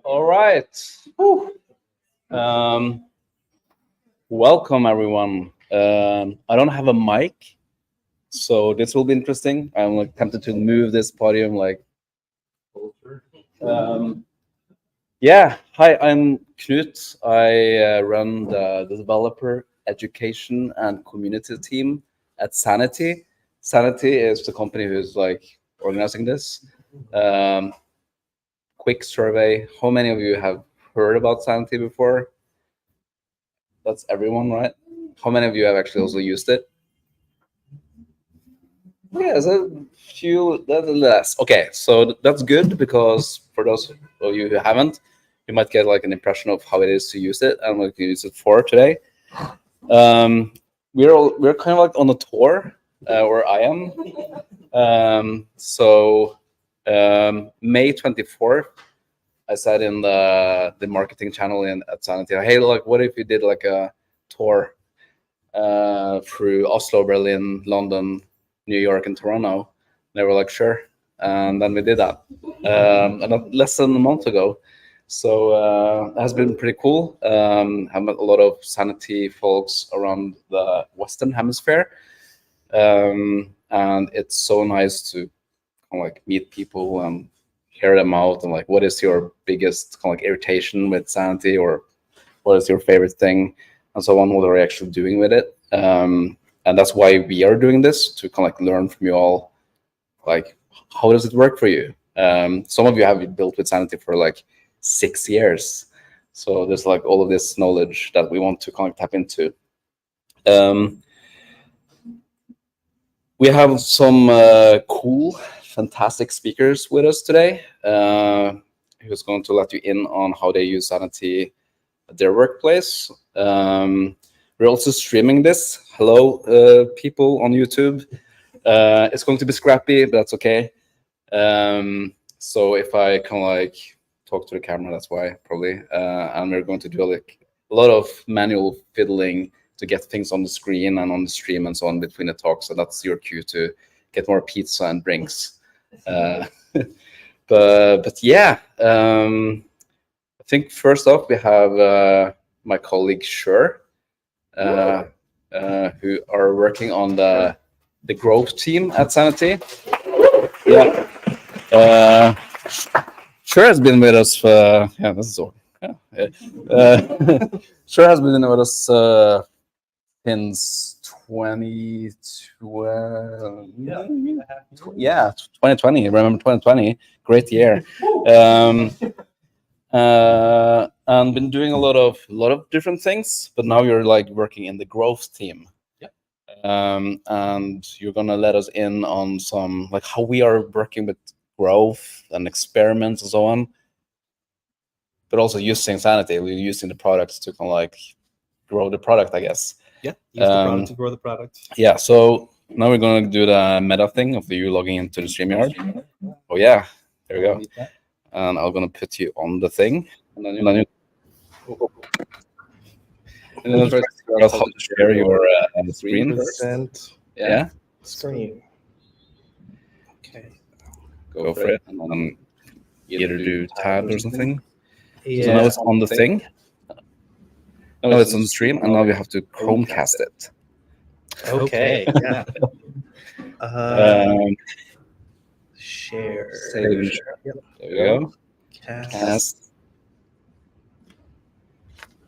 All right. Whew. Um, Welcome everyone. I don't have a mic, so this will be interesting. I'm like tempted to move this podium like closer. Yeah. Hi, I'm Knut. I run the developer education and community team at Sanity. Sanity is the company who's like organizing this. Um, Quick survey: how many of you have heard about Sanity before? That's everyone, right? How many of you have actually also used it? Yeah, there's a few less. Okay, so that's good because for those of you who haven't, you might get like an impression of how it is to use it and what you use it for today. Um, we're kind of like on a tour where I am. May 24th, I said in the marketing channel at Sanity, hey, like, what if you did like a tour through Oslo, Berlin, London, New York, and Toronto? They were like, sure. And then we did that less than a month ago. So it has been pretty cool. I've met a lot of Sanity folks around the Western Hemisphere. And it's so nice to kind of like meet people and hear them out and like, what is your biggest kind of like irritation with Sanity, or what is your favorite thing, and so on. What are you actually doing with it? And that's why we are doing this, to kind of like learn from you all, like, how does it work for you? Some of you have built with Sanity for like 6 years, so there's like all of this knowledge that we want to kind of tap into. We have some cool, fantastic speakers with us today, who's going to let you in on how they use Sanity at their workplace. We're also streaming this. Hello, people on YouTube. It's going to be scrappy, but that's okay. So if I can like talk to the camera, that's why probably. And we're going to do like a lot of manual fiddling to get things on the screen and on the stream and so on between the talks. So that's your cue to get more pizza and drinks. But yeah, I think first off we have my colleague Sure, who are working on the growth team at Sanity. Yeah, Sure has been with us for this is all. Sure has been with us since 2012. Yeah, 2020. Remember 2020? Great year. And been doing a lot of different things, but now you're like working in the growth team. And you're gonna let us in on some like how we are working with growth and experiments and so on, but also using Sanity. We're using the products to kind of like grow the product, I guess. Yeah, use the product to grow the product. Yeah, so now we're gonna do the meta thing of you logging into the StreamYard. Oh yeah, there we go. And I'm gonna put you on the thing, and then you first figure out how to share your screen. Yeah. Screen. Okay. Go for it, and then either do tab or something. Yeah. So now it's on the thing. Now it's on the stream, and now we have to Chromecast it. Okay. Yeah. Share. Save. Yep. There we go. Cast.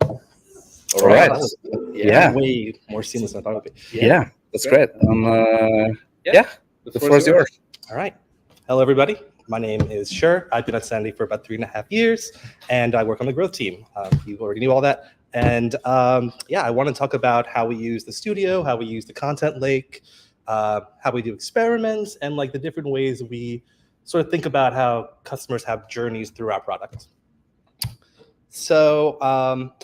All right. Yeah. Way more seamless than I thought it would be. Yeah, that's great. Yeah, the floor is yours. All right. Hello, everybody. My name is Sure. I've been at Sanity for about 3.5 years, and I work on the growth team. You already knew all that. And yeah, I want to talk about how we use the studio, how we use the content lake, how we do experiments, and like the different ways we sort of think about how customers have journeys through our product. So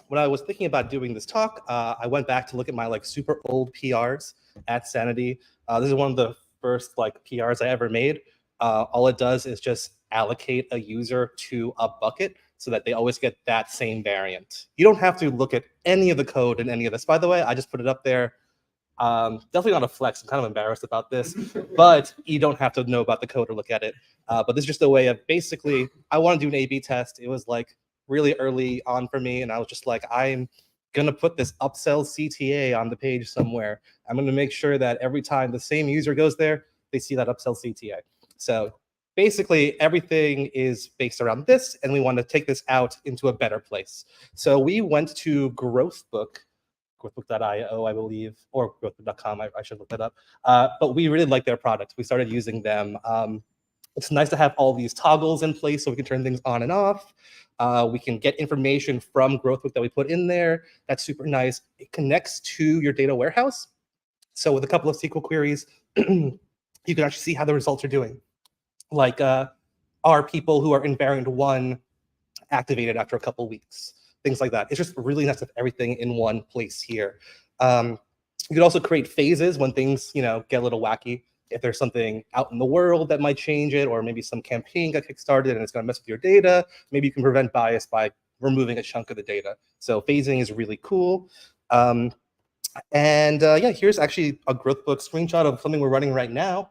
when I was thinking about doing this talk, I went back to look at my like super old PRs at Sanity. This is one of the first like PRs I ever made. All it does is just allocate a user to a bucket so that they always get that same variant. You don't have to look at any of the code in any of this. By the way, I just put it up there Definitely not a flex. I'm kind of embarrassed about this, but you don't have to know about the code or look at it. But this is just a way of basically, I want to do an A/B test. It was like really early on for me, and I was just like, I'm gonna put this upsell CTA on the page somewhere. I'm gonna make sure that every time the same user goes there, they see that upsell CTA. So basically, everything is based around this, and we want to take this out into a better place. So we went to Growthbook, growthbook.io, I believe, or growthbook.com. I should look that up. But we really like their product. We started using them. It's nice to have all these toggles in place so we can turn things on and off. We can get information from Growthbook that we put in there. That's super nice. It connects to your data warehouse. So with a couple of SQL queries, you can actually see how the results are doing. Like, are people who are in variant 1 activated after a couple weeks? Things like that. It's just really nice to have everything in one place here. You could also create phases when things, get a little wacky. If there's something out in the world that might change it, or maybe some campaign got kickstarted and it's going to mess with your data, maybe you can prevent bias by removing a chunk of the data. So phasing is really cool. Yeah, here's actually a Growthbook screenshot of something we're running right now.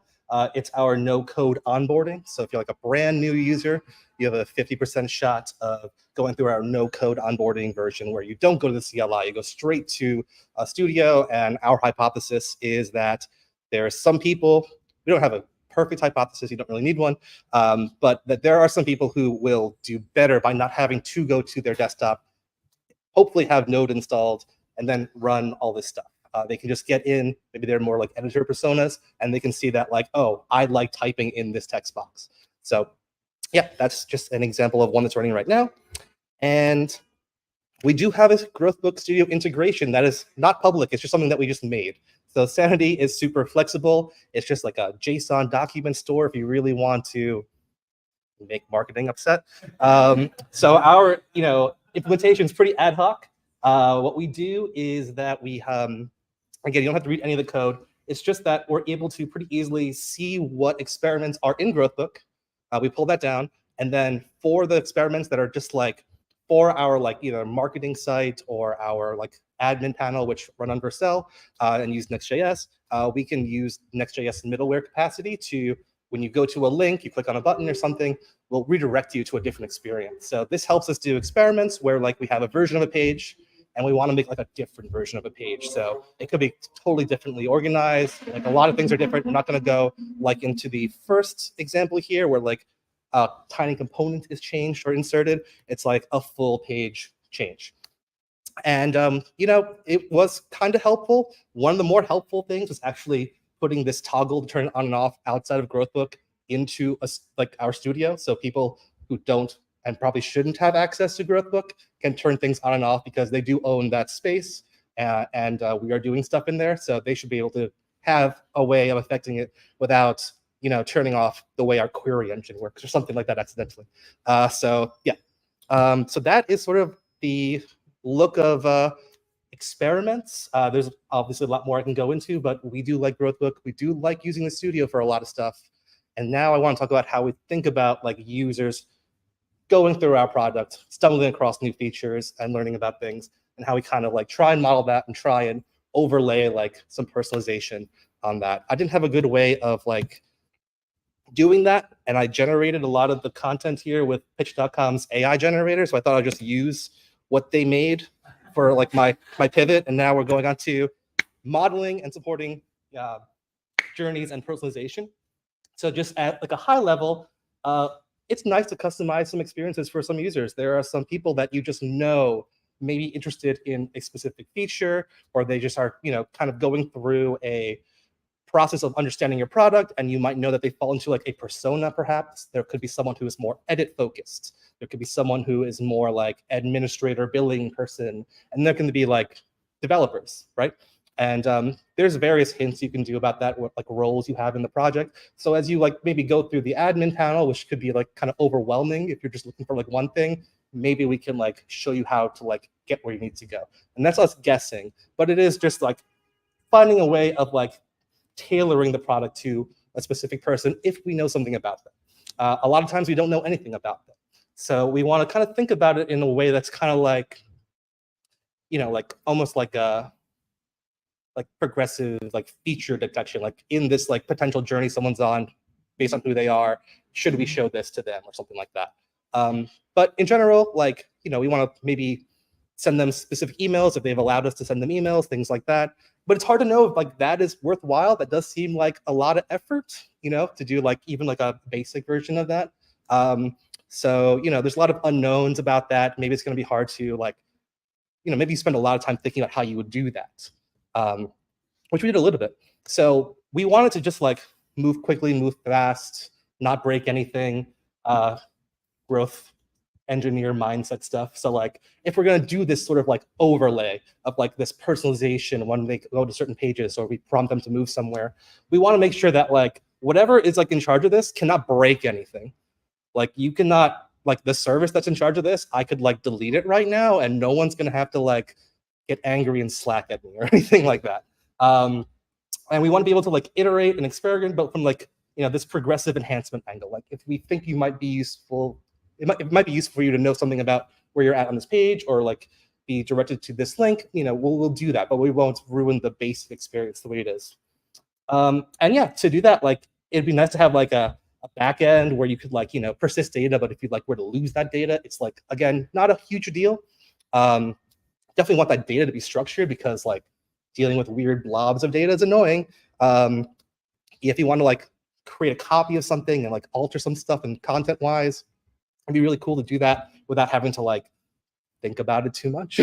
It's our no-code onboarding. So if you're like a brand new user, you have a 50% shot of going through our no-code onboarding version where you don't go to the CLI, you go straight to a studio. And our hypothesis is that there are some people, we don't have a perfect hypothesis, you don't really need one, but that there are some people who will do better by not having to go to their desktop, hopefully have Node installed, and then run all this stuff. They can just get in, maybe they're more like editor personas, and they can see that like, oh, I like typing in this text box. So yeah, that's just an example of one that's running right now. And we do have a Growthbook Studio integration that is not public. It's just something that we just made. So Sanity is super flexible. It's just like a JSON document store if you really want to make marketing upset. So our implementation is pretty ad hoc. What we do is that we, again, you don't have to read any of the code. It's just that we're able to pretty easily see what experiments are in Growthbook. We pull that down, and then for the experiments that are just like for our like either marketing site or our like admin panel, which run on Vercel and use Next.js, we can use Next.js middleware capacity to, when you go to a link, you click on a button or something, will redirect you to a different experience. So this helps us do experiments where like we have a version of a page and we want to make like a different version of a page. So it could be totally differently organized. Like a lot of things are different. I'm not going to go like into the first example here where like a tiny component is changed or inserted. It's like a full page change. And, it was kind of helpful. One of the more helpful things was actually putting this toggle to turn it on and off outside of Growthbook into like our studio. So people who don't and probably shouldn't have access to Growthbook can turn things on and off because they do own that space. And we are doing stuff in there. So they should be able to have a way of affecting it without, turning off the way our query engine works or something like that accidentally. So yeah, so that is sort of the look of experiments. There's obviously a lot more I can go into, but we do like Growthbook. We do like using the studio for a lot of stuff. And now I want to talk about how we think about like users going through our product, stumbling across new features and learning about things, and how we kind of like try and model that and try and overlay like some personalization on that. I didn't have a good way of like doing that, and I generated a lot of the content here with pitch.com's AI generator, so I thought I'd just use what they made for like my pivot, and now we're going on to modeling and supporting journeys and personalization. So just at like a high level, it's nice to customize some experiences for some users. There are some people that you just know may be interested in a specific feature, or they just are, kind of going through a process of understanding your product, and you might know that they fall into like a persona perhaps. There could be someone who is more edit focused. There could be someone who is more like administrator, billing person, and there can be like developers, right? And there's various hints you can do about that, what like roles you have in the project. So as you like maybe go through the admin panel, which could be like kind of overwhelming if you're just looking for like one thing, maybe we can like show you how to like get where you need to go. And that's us guessing, but it is just like finding a way of like tailoring the product to a specific person if we know something about them. A lot of times we don't know anything about them. So we want to kind of think about it in a way that's kind of like, like almost like a like progressive like feature detection, like in this like potential journey someone's on based on who they are, should we show this to them or something like that. But in general, like, you know, we want to maybe send them specific emails if they've allowed us to send them emails, things like that. But it's hard to know if like that is worthwhile. That does seem like a lot of effort, you know, to do like even like a basic version of that. So, you know, there's a lot of unknowns about that. Maybe it's going to be hard to like, you know, maybe you spend a lot of time thinking about how you would do that, which we did a little bit. So we wanted to just like move quickly, move fast, not break anything, growth engineer mindset stuff. So like if we're going to do this sort of like overlay of like this personalization when they go to certain pages or we prompt them to move somewhere, we want to make sure that like whatever is like in charge of this cannot break anything. Like you cannot, like the service that's in charge of this, I could like delete it right now and no one's going to have to like get angry and slack at me or anything like that. And we want to be able to like iterate and experiment, but from like, you know, this progressive enhancement angle. Like if we think you might be useful, it might be useful for you to know something about where you're at on this page or like be directed to this link, you know, we'll do that, but we won't ruin the basic experience the way it is. And yeah, to do that, like it'd be nice to have like a back end where you could like, you know, persist data, but if you like were to lose that data, it's like, again, not a huge deal. Definitely want that data to be structured because like dealing with weird blobs of data is annoying. If you want to like create a copy of something and like alter some stuff and content wise, it'd be really cool to do that without having to like think about it too much.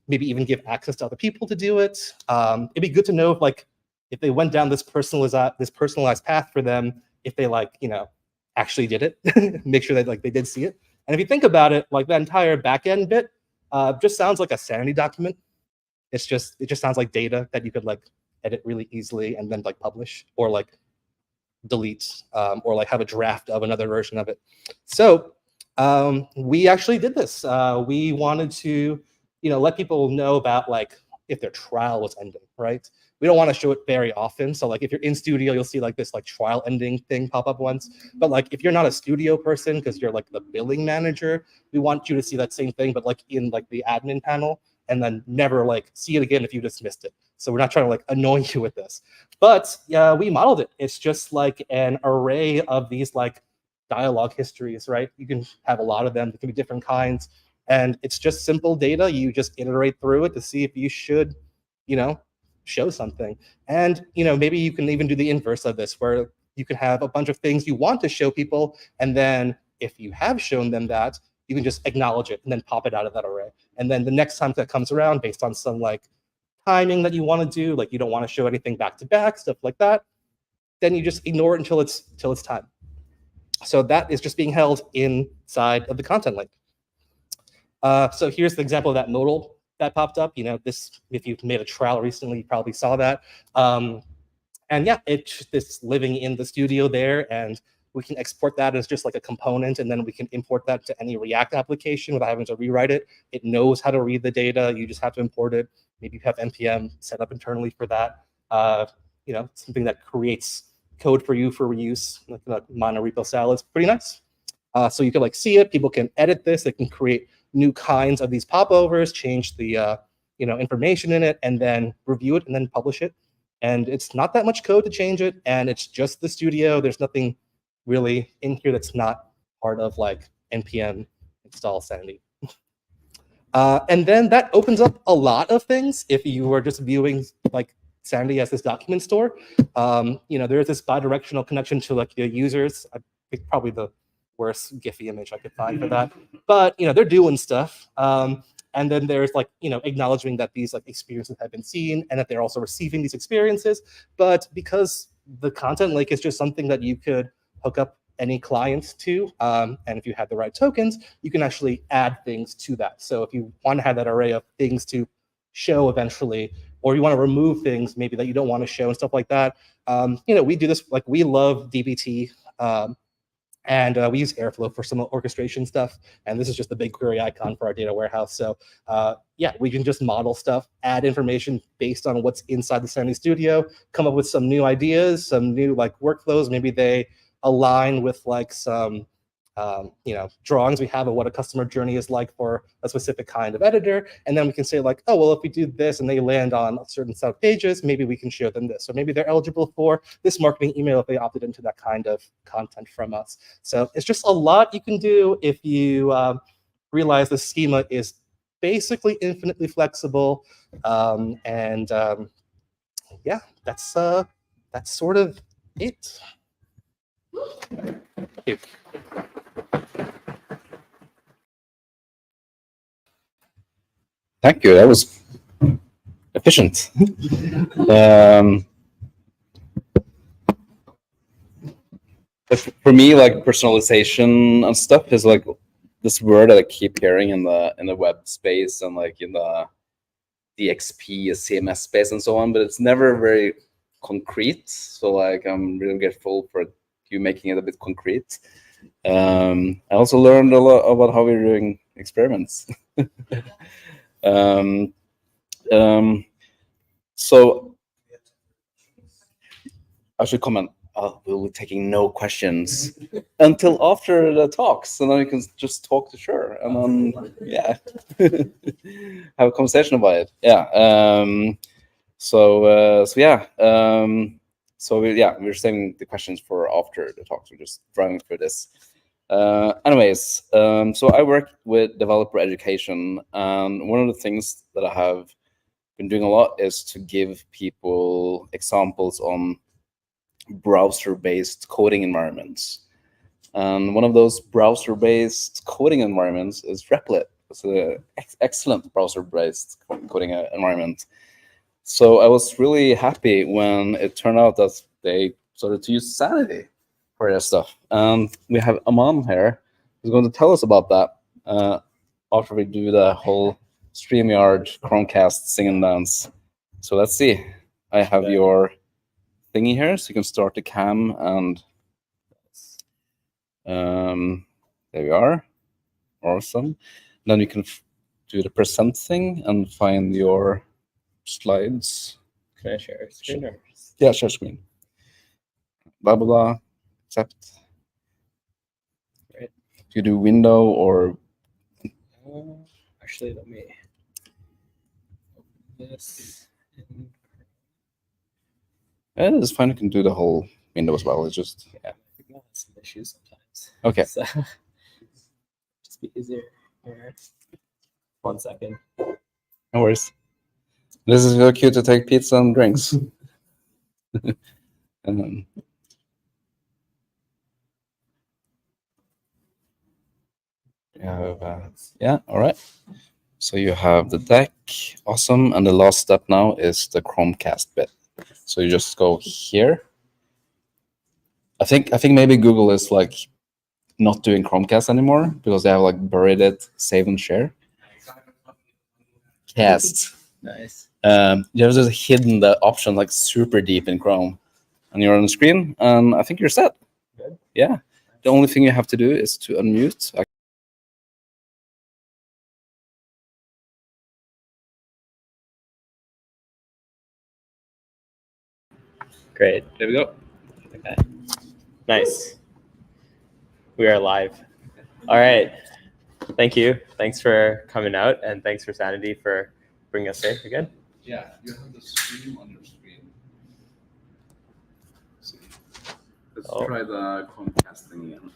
Maybe even give access to other people to do it. It'd be good to know if like if they went down this personalized path for them, if they like, you know, actually did it, make sure that like they did see it. And if you think about it, like that entire backend bit just sounds like a Sanity document. It just sounds like data that you could like edit really easily and then like publish or like delete or like have a draft of another version of it. So we actually did this. We wanted to, you know, let people know about like if their trial was ending, right? We don't want to show it very often. So like if you're in studio, you'll see like this like trial ending thing pop up once. But like if you're not a studio person because you're like the billing manager, we want you to see that same thing, but like in like the admin panel, and then never like see it again if you dismissed it. So we're not trying to like annoy you with this. But we modeled it. It's just like an array of these like dialogue histories, right? You can have a lot of them. There can be different kinds. And it's just simple data. You just iterate through it to see if you should, you know, show something. And, you know, maybe you can even do the inverse of this where you can have a bunch of things you want to show people. And then if you have shown them that, you can just acknowledge it and then pop it out of that array. And then the next time that comes around based on some like timing that you want to do, like you don't want to show anything back to back, stuff like that, then you just ignore it until it's time. So that is just being held inside of the content link. So here's the example of that modal that popped up. You know, this, if you've made a trial recently, you probably saw that. And yeah, it's this living in the studio there, and we can export that as just like a component, and then we can import that to any React application without having to rewrite it. It knows how to read the data. You just have to import it. Maybe you have NPM set up internally for that. You know, something that creates code for you for reuse, like monorepo style is pretty nice. So you can like see it. People can edit this. They can create new kinds of these popovers, change the you know, information in it, and then review it and then publish it. And it's not that much code to change it, and it's just the studio. There's nothing really in here that's not part of like npm install Sanity. And then that opens up a lot of things if you were just viewing like Sanity as this document store. You know, there's this bidirectional connection to like your users. I think probably the worst Giphy image I could find for that. But you know, they're doing stuff. And then there's like, you know, acknowledging that these like experiences have been seen and that they're also receiving these experiences. But because the content link is just something that you could hook up any clients to, and if you have the right tokens, you can actually add things to that. So if you want to have that array of things to show eventually, or you want to remove things maybe that you don't want to show and stuff like that, you know, we do this, like we love dbt. And we use Airflow for some orchestration stuff. And this is just the BigQuery icon for our data warehouse. So yeah, we can just model stuff, add information based on what's inside the Sanity Studio, come up with some new ideas, some new like workflows. Maybe they align with like some drawings we have of what a customer journey is like for a specific kind of editor. And then we can say like, oh, well, if we do this and they land on a certain set of pages, maybe we can show them this. So maybe they're eligible for this marketing email if they opted into that kind of content from us. So it's just a lot you can do if you realize the schema is basically infinitely flexible. Yeah, that's sort of it. Thank you. Thank you. That was efficient. For me, like personalization and stuff is like this word that I keep hearing in the web space and like in the DXP, CMS space, and so on. But it's never very concrete. So like I'm really grateful for you making it a bit concrete. I also learned a lot about how we're doing experiments. So I should comment. We'll be taking no questions until after the talks, and then you can just talk to Sure, and then have a conversation about it. We're saving the questions for after the talks. We're just driving through this. So I work with developer education, and one of the things that I have been doing a lot is to give people examples on browser-based coding environments. And one of those browser-based coding environments is Replit. It's an excellent browser-based coding environment. So I was really happy when it turned out that they started to use Sanity for their stuff. And we have Aman here who's going to tell us about that after we do the whole StreamYard Chromecast sing and dance. So let's see. I have your thingy here, so you can start the cam, and there we are. Awesome. Then you can do the present thing and find your slides. Can I share screen? Or? Yeah, share screen. Blah blah blah. Accept. Right. Do you do window or? Actually, let me open this. Yeah, it's fine. You can do the whole window as well. It's just I think that has some issues sometimes. Okay. So, just be easier here. 1 second. No worries. This is really cute to take pizza and drinks. All right. So you have the deck, awesome, and the last step now is the Chromecast bit. So you just go here. I think maybe Google is like not doing Chromecast anymore because they have like buried it, save and share. Cast. Nice. You have just hidden the option like super deep in Chrome, and you're on the screen, and I think you're set. Good. Yeah. The only thing you have to do is to unmute. Great. There we go. Okay. Nice. We are live. All right. Thank you. Thanks for coming out, and thanks for Sanity for bringing us safe again. Yeah, you have the stream on your screen. Let's try the Chromecasting again.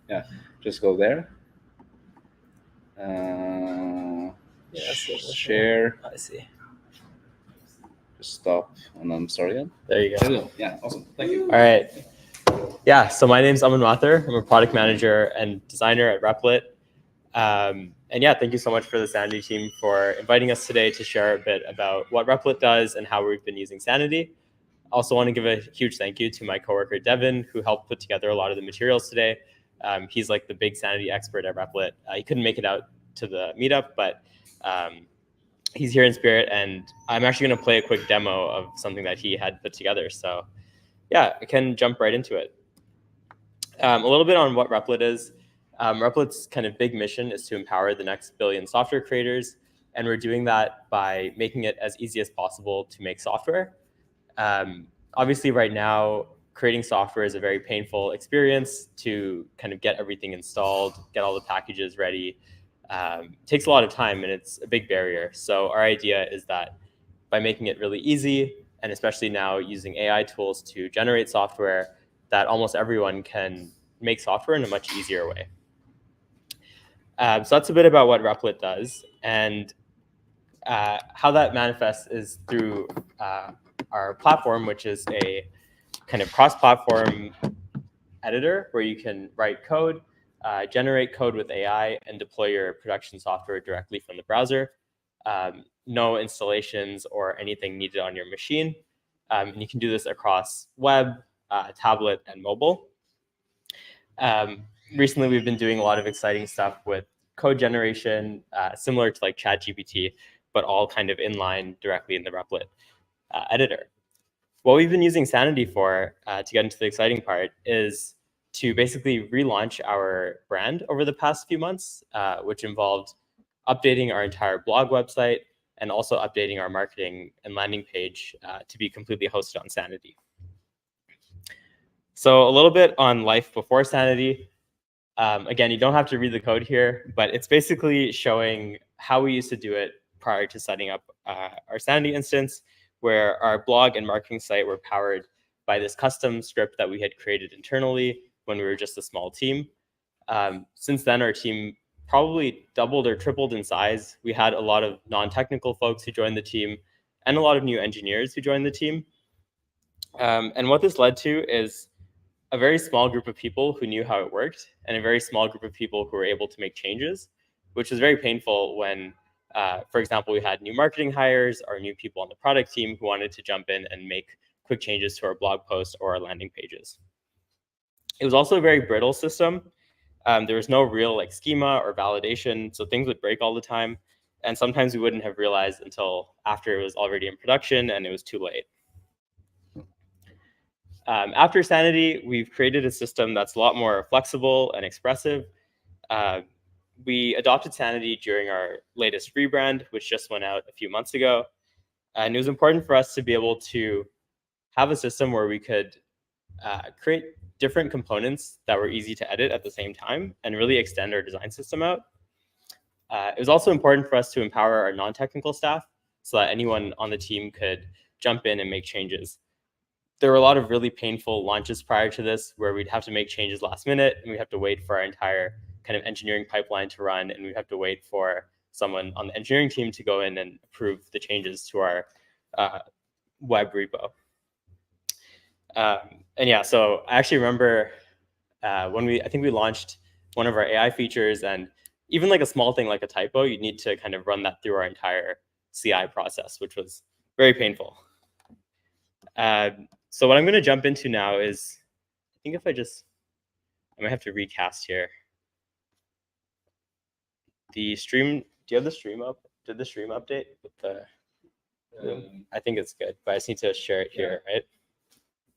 Yeah, just go there. Share. I see. Just stop and then start again. There you go. Yeah, awesome. Thank you. All right. Yeah, so my name's Aman Mathur. I'm a product manager and designer at Replit. And yeah, thank you so much for the Sanity team for inviting us today to share a bit about what Replit does and how we've been using Sanity. Also want to give a huge thank you to my coworker, Devin, who helped put together a lot of the materials today. He's like the big Sanity expert at Replit. He couldn't make it out to the meetup, but he's here in spirit, and I'm actually going to play a quick demo of something that he had put together. So yeah, I can jump right into it. A little bit on what Replit is. Replit's kind of big mission is to empower the next billion software creators, and we're doing that by making it as easy as possible to make software. Obviously, right now, creating software is a very painful experience to kind of get everything installed, get all the packages ready. Takes a lot of time and it's a big barrier. So our idea is that by making it really easy, and especially now using AI tools to generate software, that almost everyone can make software in a much easier way. So that's a bit about what Replit does. And how that manifests is through our platform, which is a kind of cross-platform editor where you can write code, generate code with AI, and deploy your production software directly from the browser. No installations or anything needed on your machine. And you can do this across web, tablet, and mobile. Recently, we've been doing a lot of exciting stuff with code generation, similar to like ChatGPT, but all kind of inline directly in the Replit editor. What we've been using Sanity for, to get into the exciting part, is to basically relaunch our brand over the past few months, which involved updating our entire blog website and also updating our marketing and landing page to be completely hosted on Sanity. So a little bit on life before Sanity. Again, you don't have to read the code here, but it's basically showing how we used to do it prior to setting up our Sanity instance, where our blog and marketing site were powered by this custom script that we had created internally when we were just a small team. Since then, our team probably doubled or tripled in size. We had a lot of non-technical folks who joined the team and a lot of new engineers who joined the team. And what this led to is a very small group of people who knew how it worked and a very small group of people who were able to make changes, which was very painful when, for example, we had new marketing hires or new people on the product team who wanted to jump in and make quick changes to our blog posts or our landing pages. It was also a very brittle system. There was no real like schema or validation, so things would break all the time. And sometimes we wouldn't have realized until after it was already in production and it was too late. After Sanity, we've created a system that's a lot more flexible and expressive. We adopted Sanity during our latest rebrand, which just went out a few months ago. And it was important for us to be able to have a system where we could create different components that were easy to edit at the same time and really extend our design system out. It was also important for us to empower our non-technical staff so that anyone on the team could jump in and make changes. There were a lot of really painful launches prior to this where we'd have to make changes last minute and we'd have to wait for our entire kind of engineering pipeline to run, and we'd have to wait for someone on the engineering team to go in and approve the changes to our web repo. And yeah, so I actually remember when I think we launched one of our AI features, and even like a small thing like a typo, you'd need to kind of run that through our entire CI process, which was very painful. So what I'm going to jump into now is, I think if I might have to recast here. The stream, do you have the stream up? Did the stream update with the, I think it's good, but I just need to share it here, right?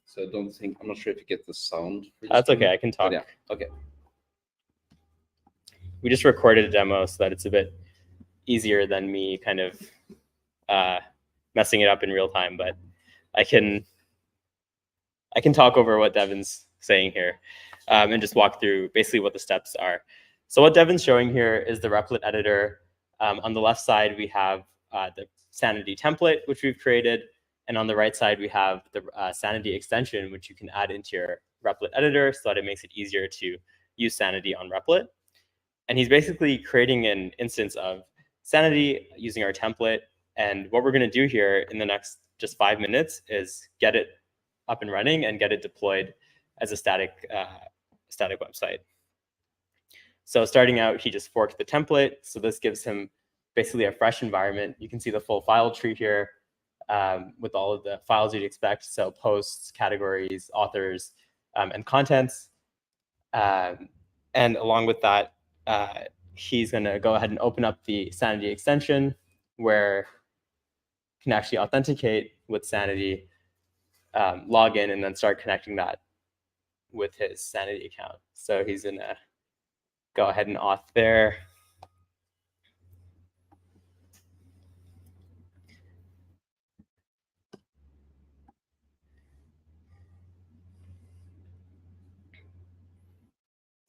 So I'm not sure if you get the sound. That's okay, I can talk. Yeah, okay. We just recorded a demo so that it's a bit easier than me kind of messing it up in real time, but I can talk over what Devin's saying here and just walk through basically what the steps are. So what Devin's showing here is the Replit editor. On the left side, we have the Sanity template, which we've created. And on the right side, we have the Sanity extension, which you can add into your Replit editor so that it makes it easier to use Sanity on Replit. And he's basically creating an instance of Sanity using our template. And what we're going to do here in the next just 5 minutes is get it up and running and get it deployed as a static website. So starting out, he just forked the template. So this gives him basically a fresh environment. You can see the full file tree here with all of the files you'd expect. So posts, categories, authors, and contents. And along with that, he's going to go ahead and open up the Sanity extension where you can actually authenticate with Sanity, log in, and then start connecting that with his Sanity account. So he's going to go ahead and auth there.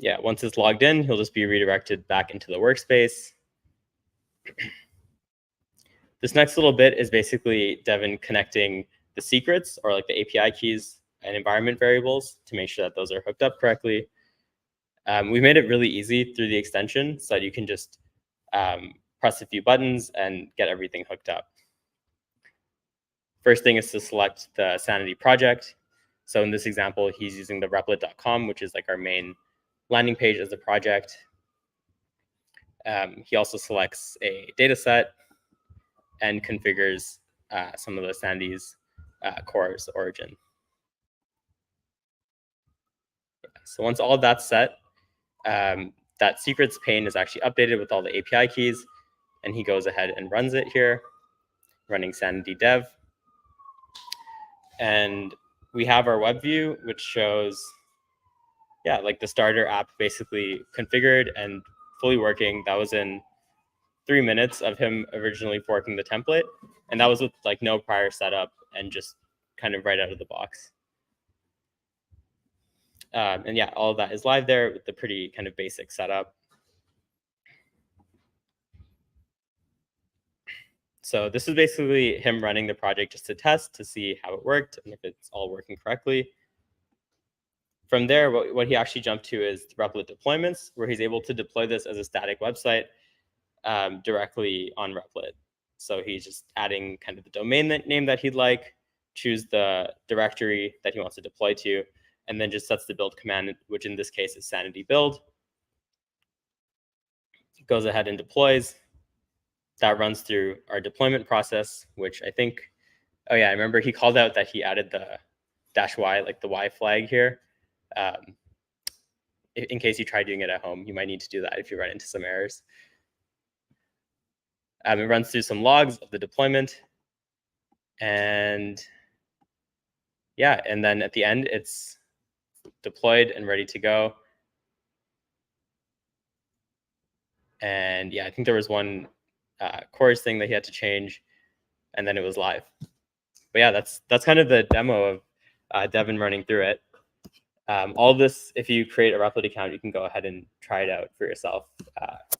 yeah, once it's logged in, he'll just be redirected back into the workspace. This next little bit is basically Devin connecting the secrets, or like the API keys and environment variables, to make sure that those are hooked up correctly. We made it really easy through the extension so that you can just press a few buttons and get everything hooked up. First thing is to select the Sanity project. So in this example, he's using the replit.com, which is like our main landing page as a project. He also selects a data set and configures some of the Sanity's core's origin. So once all of that's set, that secrets pane is actually updated with all the API keys, and he goes ahead and runs it here, running Sanity dev. And we have our web view, which shows, yeah, like the starter app basically configured and fully working. That was in 3 minutes of him originally forking the template. And that was with like no prior setup and just kind of right out of the box. And yeah, all of that is live there with the pretty kind of basic setup. So this is basically him running the project just to test, to see how it worked and if it's all working correctly. From there, what he actually jumped to is Replit deployments, where he's able to deploy this as a static website directly on Replit. So he's just adding kind of the domain name that he'd like, choose the directory that he wants to deploy to, and then just sets the build command, which in this case is sanity build. Goes ahead and deploys. That runs through our deployment process, which I think, oh yeah, I remember he called out that he added the -y, like the Y flag here. In case you try doing it at home, you might need to do that if you run into some errors. It runs through some logs of the deployment. And yeah, and then at the end, it's deployed and ready to go. And yeah, I think there was one chorus thing that he had to change, and then it was live. But yeah, that's kind of the demo of Devin running through it. All of this, if you create a Replit account, you can go ahead and try it out for yourself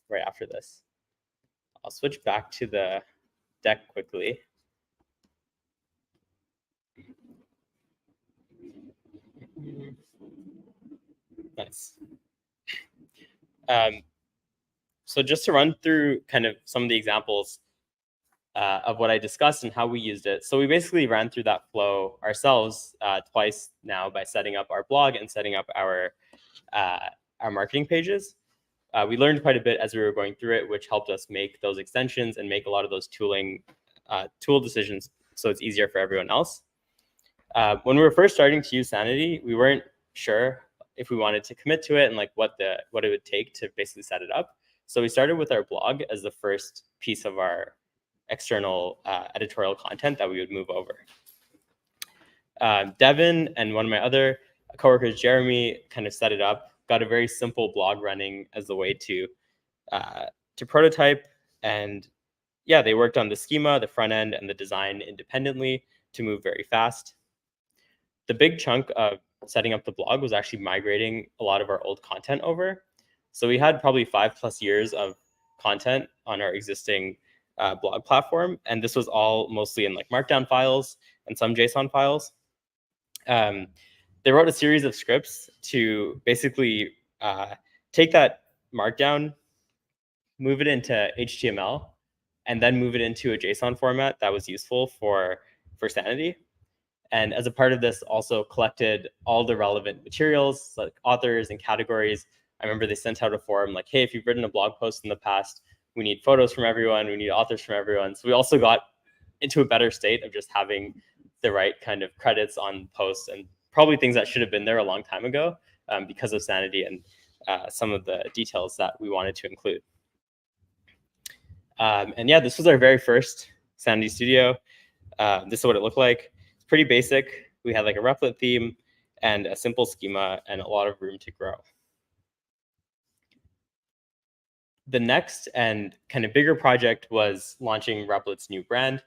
right after this. I'll switch back to the deck quickly. Nice. So just to run through kind of some of the examples of what I discussed and how we used it. So we basically ran through that flow ourselves twice now by setting up our blog and setting up our marketing pages. We learned quite a bit as we were going through it, which helped us make those extensions and make a lot of those tool decisions so it's easier for everyone else. When we were first starting to use Sanity, we weren't sure if we wanted to commit to it and like what it would take to basically set it up. So we started with our blog as the first piece of our external editorial content that we would move over. Devin and one of my other coworkers, Jeremy, kind of set it up, got a very simple blog running as the way to prototype. And yeah, they worked on the schema, the front end, and the design independently to move very fast. The big chunk of setting up the blog was actually migrating a lot of our old content over. So we had probably 5+ years of content on our existing blog platform. And this was all mostly in like Markdown files and some JSON files. They wrote a series of scripts to basically take that Markdown, move it into HTML, and then move it into a JSON format that was useful for Sanity. And as a part of this, also collected all the relevant materials, like authors and categories. I remember they sent out a forum like, hey, if you've written a blog post in the past, we need photos from everyone, we need authors from everyone. So we also got into a better state of just having the right kind of credits on posts, and probably things that should have been there a long time ago because of Sanity and some of the details that we wanted to include. And yeah, this was our very first Sanity Studio. This is what it looked like. It's pretty basic. We had like a Replit theme and a simple schema and a lot of room to grow. The next and kind of bigger project was launching Replit's new brand.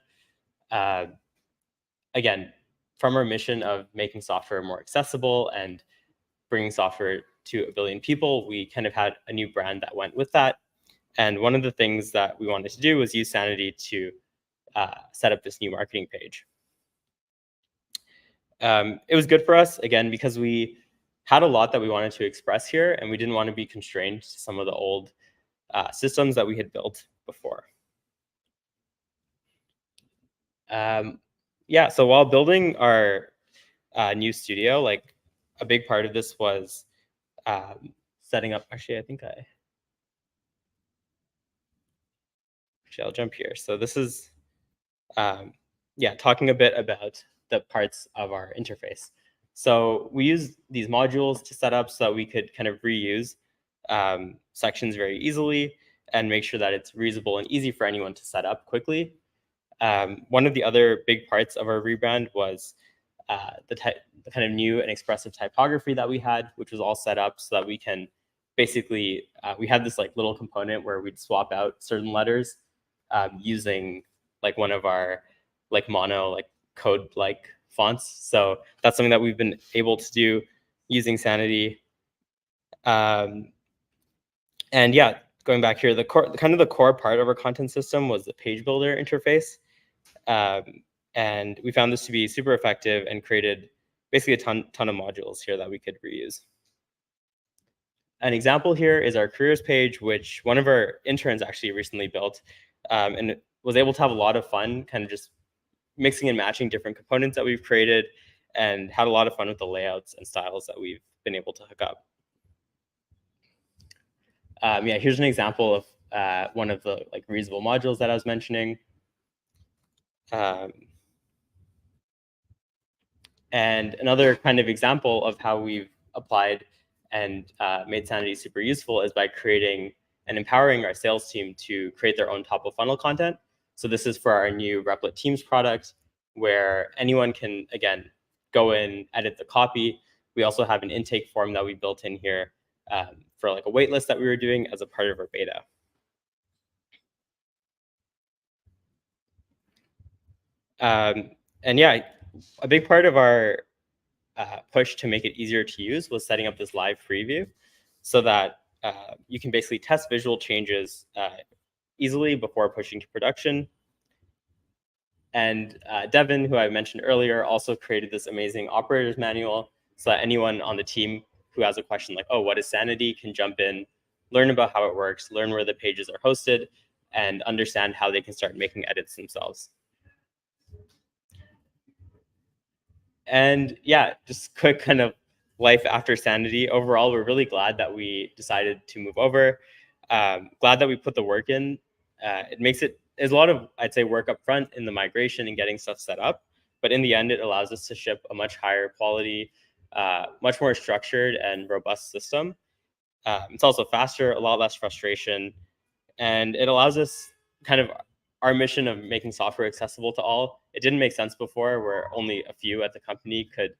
Again, from our mission of making software more accessible and bringing software to 1 billion people, we kind of had a new brand that went with that. And one of the things that we wanted to do was use Sanity to set up this new marketing page. It was good for us, again, because we had a lot that we wanted to express here, and we didn't want to be constrained to some of the old systems that we had built before. Yeah, so while building our new studio, like a big part of this was setting up, actually, I'll jump here. So this is, yeah, talking a bit about the parts of our interface. So we use these modules to set up so that we could kind of reuse sections very easily and make sure that it's reusable and easy for anyone to set up quickly. One of the other big parts of our rebrand was the kind of new and expressive typography that we had, which was all set up so that we can basically, we had this like little component where we'd swap out certain letters using like one of our like mono like code like fonts. So that's something that we've been able to do using Sanity. And yeah, going back here, the core part of our content system was the page builder interface. And we found this to be super effective and created basically a ton of modules here that we could reuse. An example here is our careers page, which one of our interns actually recently built, and was able to have a lot of fun kind of just mixing and matching different components that we've created, and had a lot of fun with the layouts and styles that we've been able to hook up. Yeah, here's an example of one of the like reusable modules that I was mentioning. And another kind of example of how we've applied and made Sanity super useful is by creating and empowering our sales team to create their own top of funnel content. So this is for our new Replit Teams product, where anyone can, again, go in, edit the copy. We also have an intake form that we built in here for like a wait list that we were doing as a part of our beta. And yeah, a big part of our push to make it easier to use was setting up this live preview so that you can basically test visual changes easily before pushing to production. And Devin, who I mentioned earlier, also created this amazing operator's manual so that anyone on the team who has a question like, oh, what is Sanity, can jump in, learn about how it works, learn where the pages are hosted, and understand how they can start making edits themselves. And yeah, just quick kind of life after Sanity. Overall, we're really glad that we decided to move over. Glad that we put the work in. There's a lot of, I'd say, work up front in the migration and getting stuff set up. But in the end, it allows us to ship a much higher quality, much more structured and robust system. It's also faster, a lot less frustration. And it allows us kind of our mission of making software accessible to all. It didn't make sense before where only a few at the company could